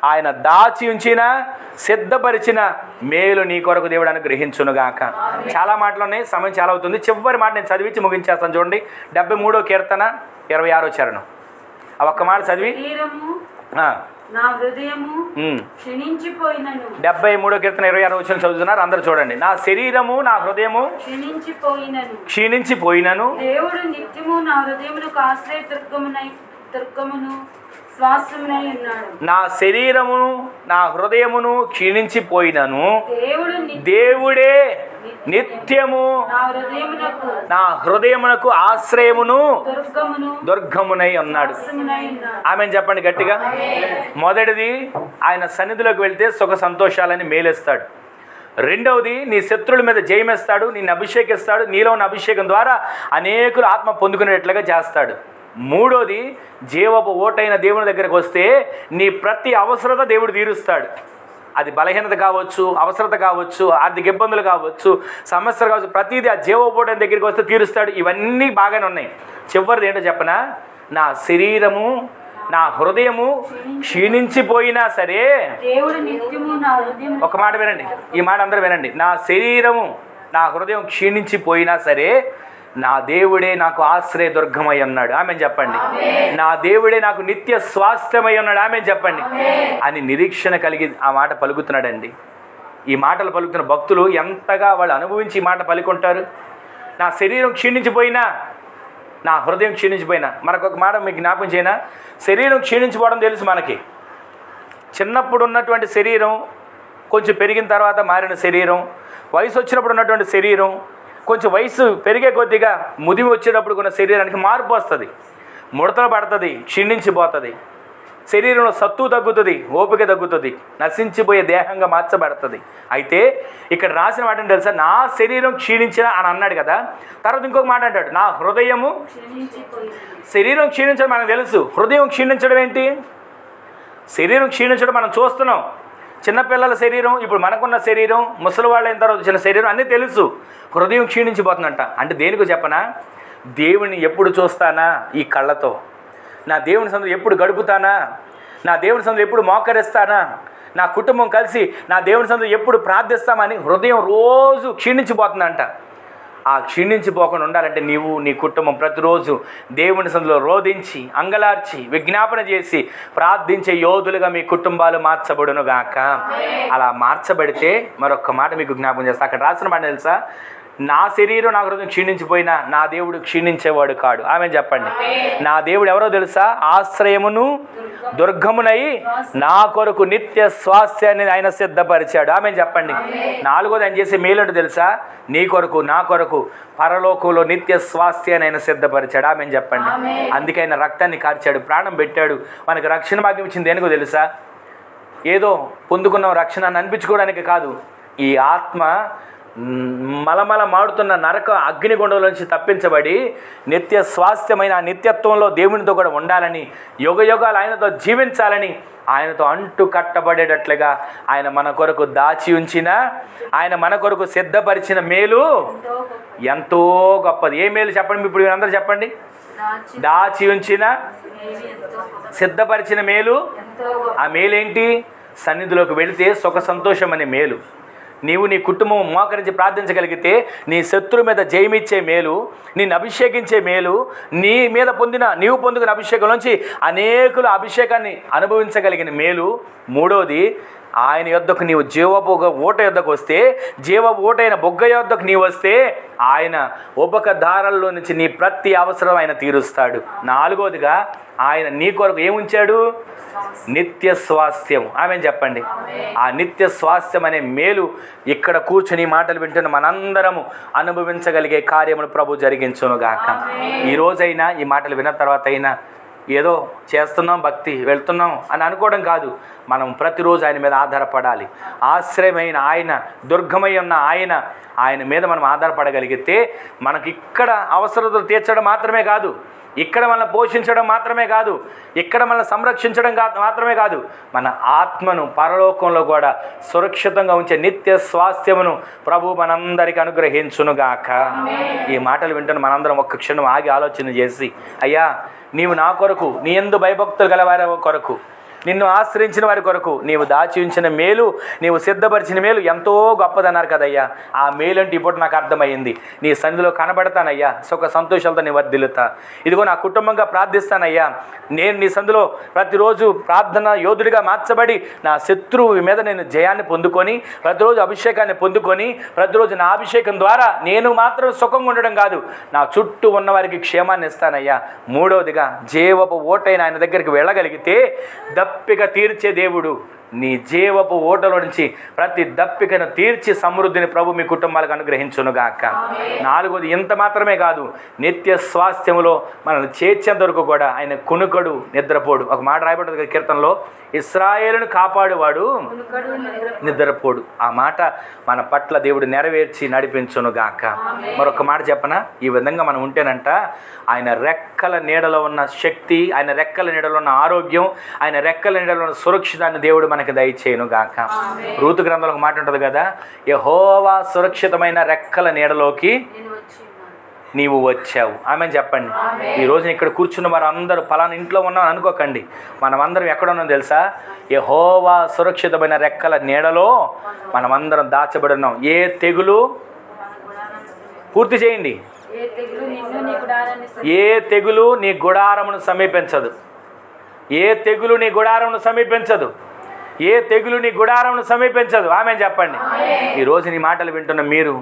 ఆయన దాచి ఉంచిన సిద్ధపరిచిన మేలు నీ కొరకు దేవుడు అనుగ్రహించునుగాక. చాలా మాటలు ఉన్నాయి, సమయం చాలా అవుతుంది. చివరి మాట నేను చదివించి ముగించేస్తాను. చూడండి, 73వ కీర్తన 26వ చరణం. ఆ ఒక్క మాట చదివి నా హృదయము క్షీణించిపోయినను. 73వ కీర్తన 26వ వచనం చదువుతున్నారు అందరూ. చూడండి, నా శరీరము నా హృదయము క్షీణించిపోయినను దేవుడు నిత్యము నా హృదయమునకు ఆశ్రయ దుర్గమును శ్వాసమునై ఉన్నాడు. నా శరీరమును నా హృదయమును క్షీణించిపోయినను దేవుడే నిత్యము నా హృదయమునకు ఆశ్రయమును దుర్గమునై ఉన్నాడు. ఆమెను చెప్పండి గట్టిగా. మొదటిది, ఆయన సన్నిధిలోకి వెళ్తే సుఖ సంతోషాలని మేలేస్తాడు. రెండవది, నీ శత్రువుల మీద జయమేస్తాడు, నిన్ను అభిషేకిస్తాడు. నీలో ఉన్న అభిషేకం ద్వారా అనేకులు ఆత్మ పొందుకునేట్లుగా చేస్తాడు. మూడోది, జీవపు ఓటైన దేవుని దగ్గరకు వస్తే నీ ప్రతి అవసరత దేవుడు తీరుస్తాడు. అది బలహీనత కావచ్చు, అవసరత కావచ్చు, ఆర్థిక ఇబ్బందులు కావచ్చు, సమస్యలు కావచ్చు, ప్రతిదీ ఆ జీవపు ఓటైన దగ్గరికి వస్తే తీరుస్తాడు. ఇవన్నీ బాగానే ఉన్నాయి. చివరిది ఏంటో చెప్పనా, నా శరీరము నా హృదయము క్షీణించిపోయినా సరే, ఒక మాట వినండి, ఈ మాట అందరూ వినండి, నా శరీరము నా హృదయం క్షీణించిపోయినా సరే నా దేవుడే నాకు ఆశ్రయ దుర్గమై ఉన్నాడు. ఆమెను చెప్పండి. నా దేవుడే నాకు నిత్య స్వాస్థ్యమై ఉన్నాడు. ఆమెను చెప్పండి అని నిరీక్షణ కలిగి ఆ మాట పలుకుతున్నాడండి. ఈ మాటలు పలుకుతున్న భక్తులు ఎంతగా వాళ్ళు అనుభవించి ఈ మాట పలుకుంటారు. నా శరీరం క్షీణించిపోయినా నా హృదయం క్షీణించిపోయినా. మనకొక మాట మీకు జ్ఞాపకం చేయనా, శరీరం క్షీణించిపోవడం తెలుసు మనకి. చిన్నప్పుడు ఉన్నటువంటి శరీరం, కొంచెం పెరిగిన తర్వాత మారిన శరీరం, వయసు వచ్చినప్పుడు ఉన్నటువంటి శరీరం, కొంచెం వయసు పెరిగే కొద్దిగా ముదిమి వచ్చేటప్పుడు ఉన్న శరీరానికి మార్పు వస్తుంది, ముడతలు పడుతుంది, క్షీణించిపోతుంది. శరీరంలో సత్తు తగ్గుతుంది, ఓపిక తగ్గుతుంది, నశించిపోయే దేహంగా మార్చబడుతుంది. అయితే ఇక్కడ రాసిన మాట ఏంటి తెలుసా, నా శరీరం క్షీణించిన అని అన్నాడు కదా. తర్వాత ఇంకొక మాట అంటాడు, నా హృదయము. శరీరం క్షీణించడం మనకు తెలుసు, హృదయం క్షీణించడం ఏంటి? శరీరం క్షీణించడం మనం చూస్తున్నాం. చిన్నపిల్లల శరీరం, ఇప్పుడు మనకున్న శరీరం, ముసలి వాళ్ళు అయిన తర్వాత వచ్చిన శరీరం అన్నీ తెలుసు. హృదయం క్షీణించిపోతుందంట. అంటే దేనికో చెప్పనా, దేవుని ఎప్పుడు చూస్తానా ఈ కళ్ళతో, నా దేవుని సన్నిధిలో ఎప్పుడు గడుపుతానా, నా దేవుని సన్నిధిలో ఎప్పుడు మోకరిస్తానా, నా కుటుంబం కలిసి నా దేవుని సన్నిధిలో ఎప్పుడు ప్రార్థిస్తామని హృదయం రోజు క్షీణించిపోతుందంట. ఆ క్షీణించిపోకుండా ఉండాలంటే నీవు నీ కుటుంబం ప్రతిరోజు దేవుని సన్నిధిలో రోధించి అంగలార్చి విజ్ఞాపన చేసి ప్రార్థించే యోధులుగా మీ కుటుంబాలు మార్చబడునుగాక. అలా మార్చబడితే మరొక మాట మీకు జ్ఞాపకం చేస్తా. అక్కడ రాసిన మాట తెలుసా, నా శరీరం నా హృదయం క్షీణించిపోయినా నా దేవుడు క్షీణించేవాడు కాడు. ఆమె చెప్పండి. నా దేవుడు ఎవరో తెలుసా, ఆశ్రయమును దుర్గమునై నా కొరకు నిత్య స్వాస్థ్యాన్ని ఆయన సిద్ధపరిచాడు. ఆమె చెప్పండి. నాలుగోది ఆయన చేసే మేలుంటే తెలుసా, నీ కొరకు నా కొరకు పరలోకంలో నిత్య స్వాస్థ్యాన్ని ఆయన సిద్ధపరిచాడు. ఆమె చెప్పండి. అందుకే ఆయన రక్తాన్ని కార్చాడు, ప్రాణం పెట్టాడు. మనకు రక్షణ భాగ్యం ఇచ్చింది దేనికో తెలుసా, ఏదో పొందుకున్న రక్షణ అని అనిపించుకోవడానికి కాదు. ఈ ఆత్మ మలమల మాడుతున్న నరక అగ్నిగుండంలో నుంచి తప్పించబడి నిత్య స్వాస్థ్యమైన నిత్యత్వంలో దేవునితో కూడా ఉండాలని, యుగ యుగాలు ఆయనతో జీవించాలని, ఆయనతో అంటు కట్టబడేటట్లుగా ఆయన మన కొరకు దాచి ఉంచిన, ఆయన మన కొరకు సిద్ధపరిచిన మేలు ఎంతో గొప్పది. ఏ మేలు చెప్పండి, ఇప్పుడు అందరూ చెప్పండి. దాచి ఉంచిన సిద్ధపరిచిన మేలు. ఆ మేలేంటి? సన్నిధిలోకి వెళితే సుఖ సంతోషం అనే మేలు. నీవు నీ కుటుంబం మోకరించి ప్రార్థించగలిగితే నీ శత్రువు మీద జయమిచ్చే మేలు, నిన్ను అభిషేకించే మేలు, నీ మీద నీవు పొందుకున్న అభిషేకం నుంచి అనేకుల అభిషేకాన్ని అనుభవించగలిగిన మేలు. మూడోది, ఆయన యొద్దకు నీవు జీవపు ఊట యొద్దకు వస్తే, జీవపు ఊటైన బొగ్గ యొద్దకు నీవు వస్తే ఆయన ఉపక దారాల్లో నుంచి నీ ప్రతి అవసరం ఆయన తీరుస్తాడు. నాలుగోదిగా ఆయన నీ కొరకు ఏముంచాడు? నిత్య స్వాస్థ్యం. ఆమె చెప్పండి. ఆ నిత్య స్వాస్థ్యం అనే మేలు ఇక్కడ కూర్చుని మాటలు వింటున్న మనందరము అనుభవించగలిగే కార్యమును ప్రభు జరిగించునుగాక. ఈ రోజైనా ఈ మాటలు విన్న తర్వాత అయినా ఏదో చేస్తున్నాం, భక్తి వెళ్తున్నాం అని అనుకోవడం కాదు. మనం ప్రతిరోజు ఆయన మీద ఆధారపడాలి. ఆశ్రయమైన ఆయన, దుర్గమై ఉన్న ఆయన మీద మనం ఆధారపడగలిగితే మనకి ఇక్కడ అవసరతలు తీర్చడం మాత్రమే కాదు, ఇక్కడ మనల్ని పోషించడం మాత్రమే కాదు, ఇక్కడ మనల్ని సంరక్షించడం మాత్రమే కాదు, మన ఆత్మను పరలోకంలో కూడా సురక్షితంగా ఉంచే నిత్య స్వాస్థ్యమును ప్రభు మనందరికీ అనుగ్రహించునుగాక. ఈ మాటలు వింటున్న మనందరం ఒక్క క్షణం ఆగి ఆలోచన చేసి, అయ్యా నీవు నా కొరకు, నీ యందు భయభక్తులు గలవారి కొరకు, నిన్ను ఆశ్రయించిన వారి కొరకు నీవు దాచి ఉంచిన మేలు, నీవు సిద్ధపరిచిన మేలు ఎంతో గొప్పదన్నారు కదయ్యా. ఆ మేలు అంటే ఇప్పుడు నాకు అర్థమైంది. నీ సన్నిధిలో కనబడతానయ్యా, సుఖ సంతోషాలతో నీ వర్ధిల్లుతా. ఇదిగో నా కుటుంబంగా ప్రార్థిస్తానయ్యా. నేను నీ సన్నిధిలో ప్రతిరోజు ప్రార్థన యోధుడిగా మార్చబడి నా శత్రువు మీద నేను జయాన్ని పొందుకొని, ప్రతిరోజు అభిషేకాన్ని పొందుకొని, ప్రతిరోజు నా అభిషేకం ద్వారా నేను మాత్రం సుఖంగా ఉండడం కాదు, నా చుట్టూ ఉన్న వారికి క్షేమాన్ని ఇస్తానయ్యా. మూడవదిగా జీవపు ఓటైన ఆయన దగ్గరికి వెళ్ళగలిగితే దప్పిక తీర్చే దేవుడు నీ జీవపు ఓటలో నుంచి ప్రతి దప్పికను తీర్చి సమృద్ధిని ప్రభు మీ కుటుంబాలకు అనుగ్రహించునుగాక. నాలుగోది ఇంత మాత్రమే కాదు, నిత్య స్వాస్థ్యములో మనల్ని చేర్చేంత వరకు కూడా ఆయన కునుకడు, నిద్రపోడు. ఒక మాట రాయబడ్డది కదా కీర్తనలో, ఇశ్రాయేలును కాపాడువాడు నిద్రపోడు. ఆ మాట మన పట్ల దేవుడు నెరవేర్చి నడిపించునుగాక. మరొక మాట చెప్పనా, ఈ విధంగా మనం ఉంటేనంట ఆయన రెక్కల నీడలో ఉన్న శక్తి, ఆయన రెక్కల నీడలో ఉన్న ఆరోగ్యం, ఆయన రెక్కల నీడలో ఉన్న సురక్షితాన్ని దేవుడు మనకి దయచేయునుగాక. రూతు గ్రంథంలో ఒక మాట ఉంటుంది కదా, యెహోవా సురక్షితమైన రెక్కల నీడలోకి నీవు వచ్చావు. ఆమె చెప్పండి. ఈ రోజున ఇక్కడ కూర్చున్న వారు అందరూ పలానా ఇంట్లో ఉన్నాం అనుకోకండి. మనమందరం ఎక్కడ ఉన్నాం తెలుసా? యెహోవా సురక్షితమైన రెక్కల నీడలో మనమందరం దాచబడి ఉన్నాం. ఏ తెగులు, పూర్తి చేయండి, ఏ తెగులు నీ గుడారమును సమీపించదు. ఏ తెగులు నీ గుడారమును సమీపించదు. ఏ తెగులు నీ గుడారమును సమీపించదు. ఆమె చెప్పండి. ఈరోజు నీ మాటలు వింటున్న మీరు,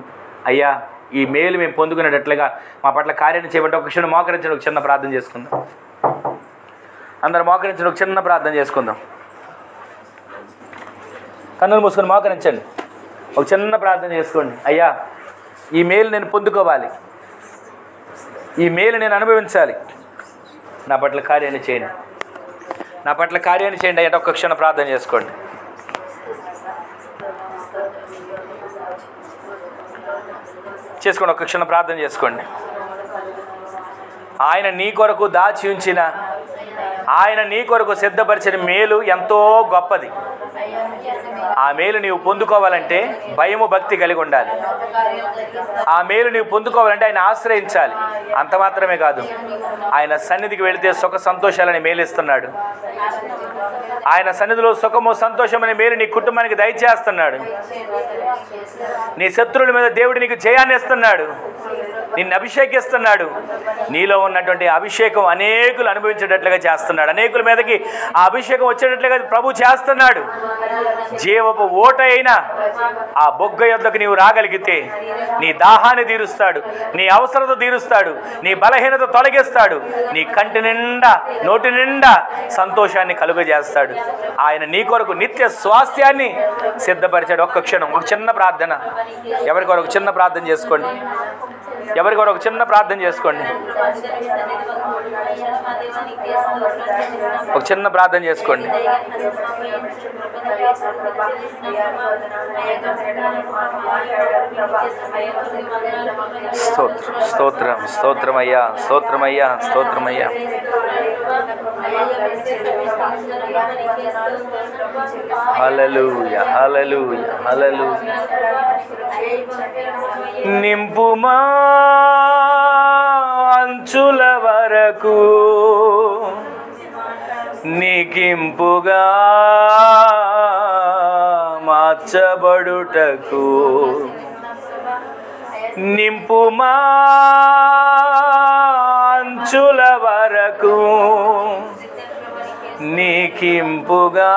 అయ్యా ఈ మేలు మేము పొందుకునేటట్లుగా మా పట్ల కార్యాన్ని చేయబట్టి ఒక క్షణం మోకరించండి, ఒక చిన్న ప్రార్థన చేసుకుందాం. అందరూ మోకరించండి, ఒక చిన్న ప్రార్థన చేసుకుందాం. కన్నులు మూసుకొని మోకరించండి, ఒక చిన్న ప్రార్థన చేసుకోండి. అయ్యా ఈ మేలు నేను పొందుకోవాలి, ఈ మేలు నేను అనుభవించాలి, నా పట్ల కార్యాన్ని చేయండి, నా పట్ల కార్యాన్ని చేయండి అంటే ఒక్క క్షణం ప్రార్థన చేసుకోండి. చేసుకోండి, ఒక్క క్షణం ప్రార్థన చేసుకోండి. ఆయన నీ కొరకు దాచి ఉంచిన, ఆయన నీ కొరకు సిద్ధపరిచిన మేలు ఎంతో గొప్పది. ఆ మేలు నీవు పొందుకోవాలంటే భయము, భక్తి కలిగి ఉండాలి. ఆ మేలు నీవు పొందుకోవాలంటే ఆయన ఆశ్రయించాలి. అంత మాత్రమే కాదు, ఆయన సన్నిధికి వెళితే సుఖ సంతోషాలని మేలిస్తున్నాడు. ఆయన సన్నిధిలో సుఖము, సంతోషమనే మేలు నీ కుటుంబానికి దయచేస్తున్నాడు. నీ శత్రువుల మీద దేవుడు నీకు జయాన్ని ఇస్తున్నాడు, నిన్ను అభిషేకిస్తున్నాడు. నీలో ఉన్నటువంటి అభిషేకం అనేకులు అనుభవించేటట్లుగా చేస్తున్నాడు. అనేకుల మీదకి ఆ అభిషేకం వచ్చేటట్లుగా ప్రభు చేస్తున్నాడు. జీవపు ఓట అయినా ఆ బొగ్గ యొద్దకు నీవు రాగలిగితే నీ దాహాన్ని తీరుస్తాడు, నీ అవసరత తీరుస్తాడు, నీ బలహీనత తొలగిస్తాడు, నీ కంటి నిండా, నోటి నిండా సంతోషాన్ని కలుగజేస్తాడు. ఆయన నీ కొరకు నిత్య స్వాస్థ్యాన్ని సిద్ధపరిచాడు. ఒక్క క్షణం, ఒక చిన్న ప్రార్థన. ఎవరి కొరకు చిన్న ప్రార్థన చేసుకోండి, ఎవరి కొరకు చిన్న ప్రార్థన చేసుకోండి, ఒక చిన్న ప్రార్థన చేసుకోండి. స్తోత్రం, స్తోత్రమయ్యా, స్తోత్రమయ్యా, స్తోత్రమయ్యా. హల్లెలూయా, హల్లెలూయా, హల్లెలూయా. నింపుమా అంచుల వరకు నీకింపుగా మార్చబడుటకు, నింపుమా అంచుల వరకు నీకింపుగా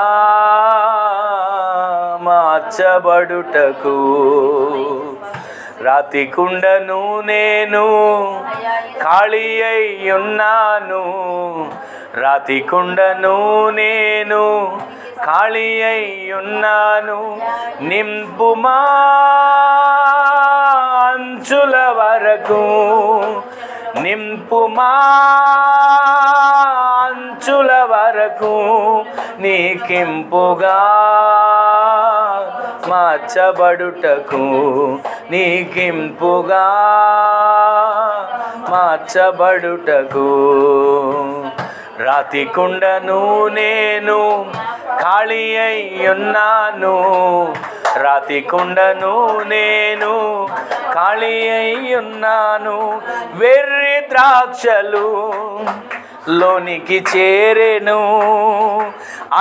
మార్చబడుటకు రాతి కుండను నేను ఖాళీ అయి ఉన్నాను రాతి కుండను నేను ఖాళీ అయి ఉన్నాను నింపుమా అంచుల వరకు నింపుమా అంచుల వరకు నీకింపుగా మార్చబడుటకు నీకింపుగా మార్చబడుటకు రాతి కుండను నేను ఖాళీ అయి ఉన్నాను రాతి కుండను నేను ఖాళీ అయి ఉన్నాను వెర్రి ద్రాక్షలు లోనికి చేరెను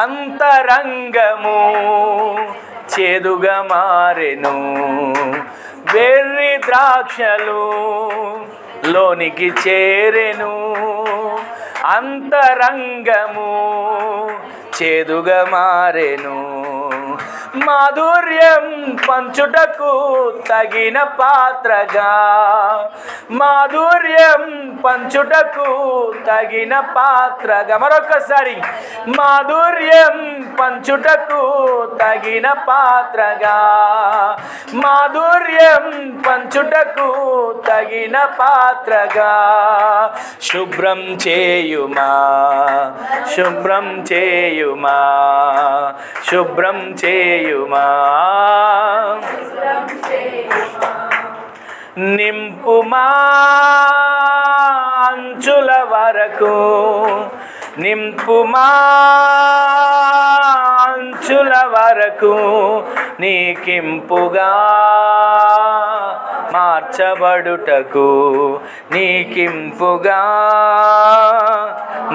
అంతరంగము చేదుగా మారెను వెర్రి ద్రాక్షలు లోనికి చేరెను అంతరంగము చేదుగా మారెను మాధుర్యం పంచుటకు తగిన పాత్రగా మాధుర్యం పంచుటకు తగిన పాత్రగా మరొకసారి మాధుర్యం పంచుటకు తగిన పాత్రగా మాధుర్యం పంచుటకు తగిన పాత్రగా శుభ్రం చేయుమా శుభ్రం చేయుమా శుభ్రం చేయుమా నింపుమా అంచుల వరకు నింపుమా అంచుల వరకు నీకింపుగా మార్చబడుటకు నీకింపుగా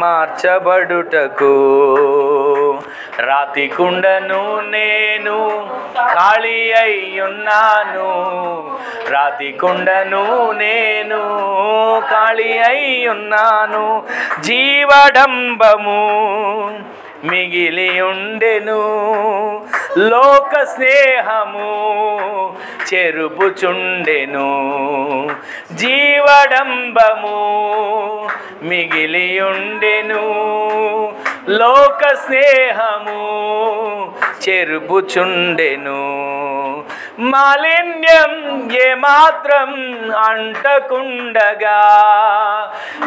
మార్చబడుటకు రాతి కుండను నేను ఖాళీ అయి ఉన్నాను రాతి కుండను నేను ఖాళీ అయి ఉన్నాను జీవడంబము మిగిలి ఉండెను లోక స్నేహము చెరుపుచుండెను జీవడంబము మిగిలి ఉండెను లోక స్నేహము చెరుపుచుండెను మాలిన్యం ఏమాత్రం అంటకుండగా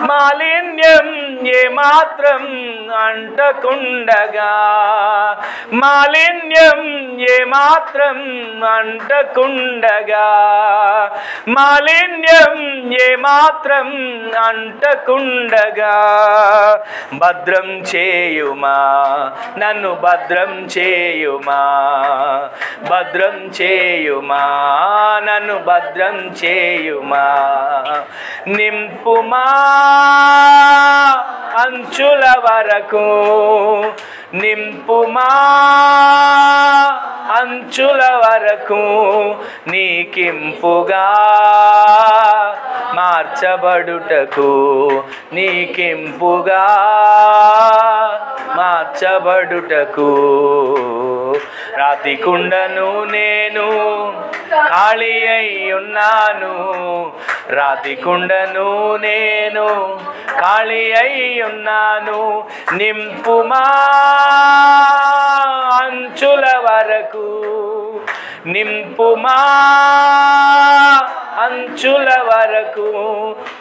మాలిన్యం ఏమాత్రం అంటకుండగా మాలిన్యం ఏమాత్రం అంటకుండగా మాలిన్యం ఏమాత్రం అంటకుండగా భద్రం చేయుమా నన్ను భద్రం చేయుమా భద్రం చేయుమా నన్ను భద్రం చేయుమా నింపుమా అంచుల వరకు నింపుమా అంచుల వరకు నీకింపుగా మార్చబడుటకు నీకింపుగా మార్చబడుటకు రాతి కుండను నేను ఖాళీ అయి ఉన్నాను రాతి కుండను నేను ఖాళీ అయి ఉన్నాను నింపుమా అంచుల వరకు నింపుమా అంచుల వరకు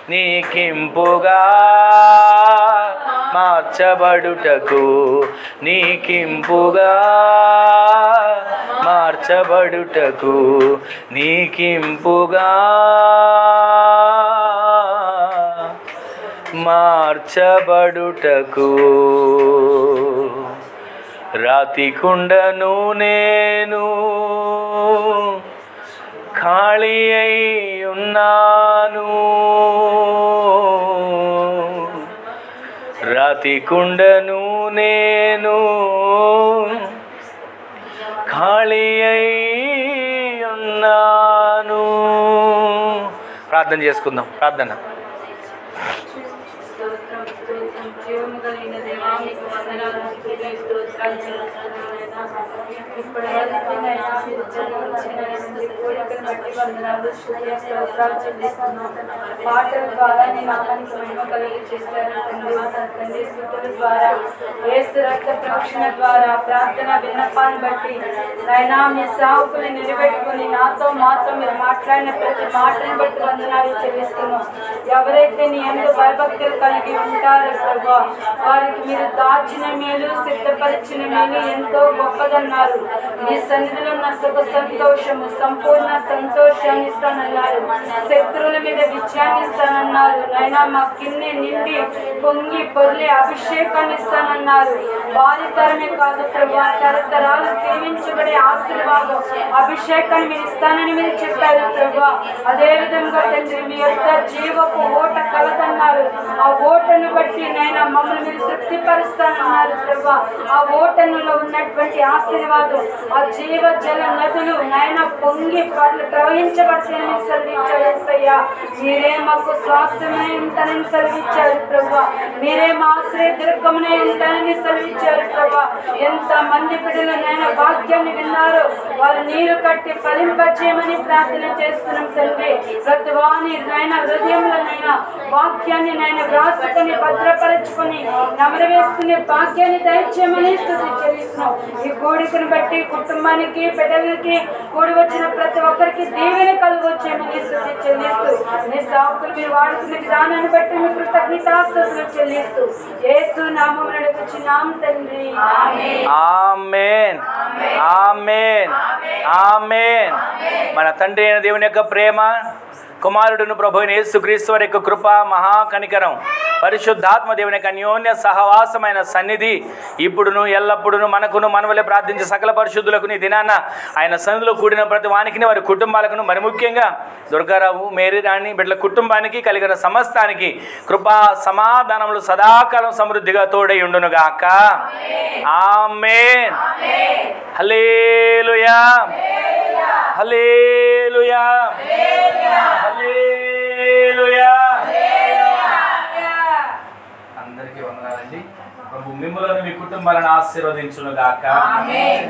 నీకింపుగా మార్చబడుటకు నీకింపుగా మార్చబడుటకు నీకింపుగా మార్చబడుటకు రాతి కుండను నేను ఖాళీ అయి ఉన్నాను రాతి కుండను నేను ఖాళీ అయి ఉన్నాను. ప్రార్థన చేసుకుందాం. ప్రార్థన. జీవము కలిగిన దేవా, మీకు వందనాలు, స్తుతులు, స్తోత్రాలు చెల్లిస్తున్నాను. ఇప్పటివరకు నైనా మీరు జన్మనిచ్చినందుకు కోరికను బట్టి వందనాలు, స్తుతులు, స్తోత్రాలు చెల్లిస్తున్నాం. మాటల ద్వారా నీ నామానికి మహిమ కలుగు చేశారు తండ్రి. స్తుతుల ద్వారా, యేసు రక్త ప్రోక్షణ ద్వారా, ప్రార్థన విన్నపాన్ని బట్టి నైనా మీ సేవకుని నిలబెట్టుకుని నాతో మాతో మీరు మాట్లాడిన ప్రతి మాటను బట్టి వందనాలు చెల్లిస్తున్నాం. ఎవరైతే నీ యందు భయభక్తులు కలిగి ఉంటారో ప్రభా, వారికి మీరు దాచిన మేలు, సిద్ధపరిచిన మేలు ఎంతో గొప్పదన్నారు. మీ సన్నిధిలో ఉన్న సుఖ సంతోషము, సంపూర్ణ సంతోషాన్ని ఇస్తానన్నారు. శత్రువుల మీద విజయాన్ని ఇస్తానన్నారు. నైనా మా కింది నిండి పొంగి పొర్లి అభిషేకాన్ని ఇస్తానన్నారు. వారి తరమే కాదు ప్రభా, తరతరాలు దీవించబడే ఆశీర్వాదం, అభిషేకాన్ని మీరు ఇస్తానని మీరు చెప్పారు ప్రభా. అదే విధంగా తండ్రి మీ యొక్క జీవపు ఓట కలదన్నారు. ఆ ఓటను బట్టి నైనా మమ్మల్ని మీరు తృప్తిపరుస్తానన్నారు ప్రభా. ఆ ఓటనులో ఉన్నటువంటి ఆశీర్వాదం, ఆ జీవ జల నదులు నైనా పొంగి ప్రవహించబడతాయని సెలవిచ్చారు. మీరే మాకు శ్వాసమై ఉంటానని సెలవిచ్చారు ప్రభా. మీరే మా ఆశ్రయ దుర్గమునై ఉంటానని సెలవిచ్చారు ప్రభా. ఎంత మంది బిడ్డలనైనా వాక్యాన్ని విన్నారో వారు నీరు కట్టి ఫలింపజేయమని ప్రార్థన చేస్తున్నాం తండ్రి. ప్రతి వాని నైనా హృదయంలోనైనా వాక్యాన్ని నైనా వ్రాసుకొని భద్రపరచుకొని నమరవేసుకునే భాగ్యాన్ని దయచేయమని స్తుతి చెల్లిస్తున్నాం. ఈ కోడికను బట్టి కుటుంబానికి, బిడ్డలకి, కూడి వచ్చిన ప్రతి ఒక్కరికి దీవెన కలుగొచ్చేయమని స్తుతి చెల్లిస్తూ, మీ సేవకులు మీరు వాడుతున్న విధానాన్ని బట్టి మీ కృతజ్ఞతాస్తుతులు చెల్లిస్తూ యేసు నామమున అడుగుచున్నాం తండ్రి. ఆమేన్, ఆమేన్, ఆమేన్. మన తండ్రి అయిన దేవుని యొక్క ప్రేమ, కుమారుడును ప్రభు అయిన యేసుక్రీస్తు వారి యొక్క కృప, మహాకనికరం, పరిశుద్ధాత్మ దేవుని యొక్క అన్యోన్య సహవాసమైన సన్నిధి ఇప్పుడును ఎల్లప్పుడును మనకును మనవలే ప్రార్థించే సకల పరిశుద్ధులకు ఈ దినాన ఆయన సన్నిధిలో కూడిన ప్రతి వానికి, వారి కుటుంబాలకు, మరి ముఖ్యంగా దుర్గారావు, మేరీ రాణి బిడ్డల కుటుంబానికి కలిగిన సమస్తానికి కృపా సమాధానములు సదాకాలం సమృద్ధిగా తోడై ఉండునుగాక. ఆమేన్. హల్లెలూయా, హల్లెలూయా, హల్లెలూయా. అందరికీ వందనాలండి. ప్రభు మిమ్మల్ని మీ కుటుంబాలను ఆశీర్వదించునుగాక. ఆమేన్.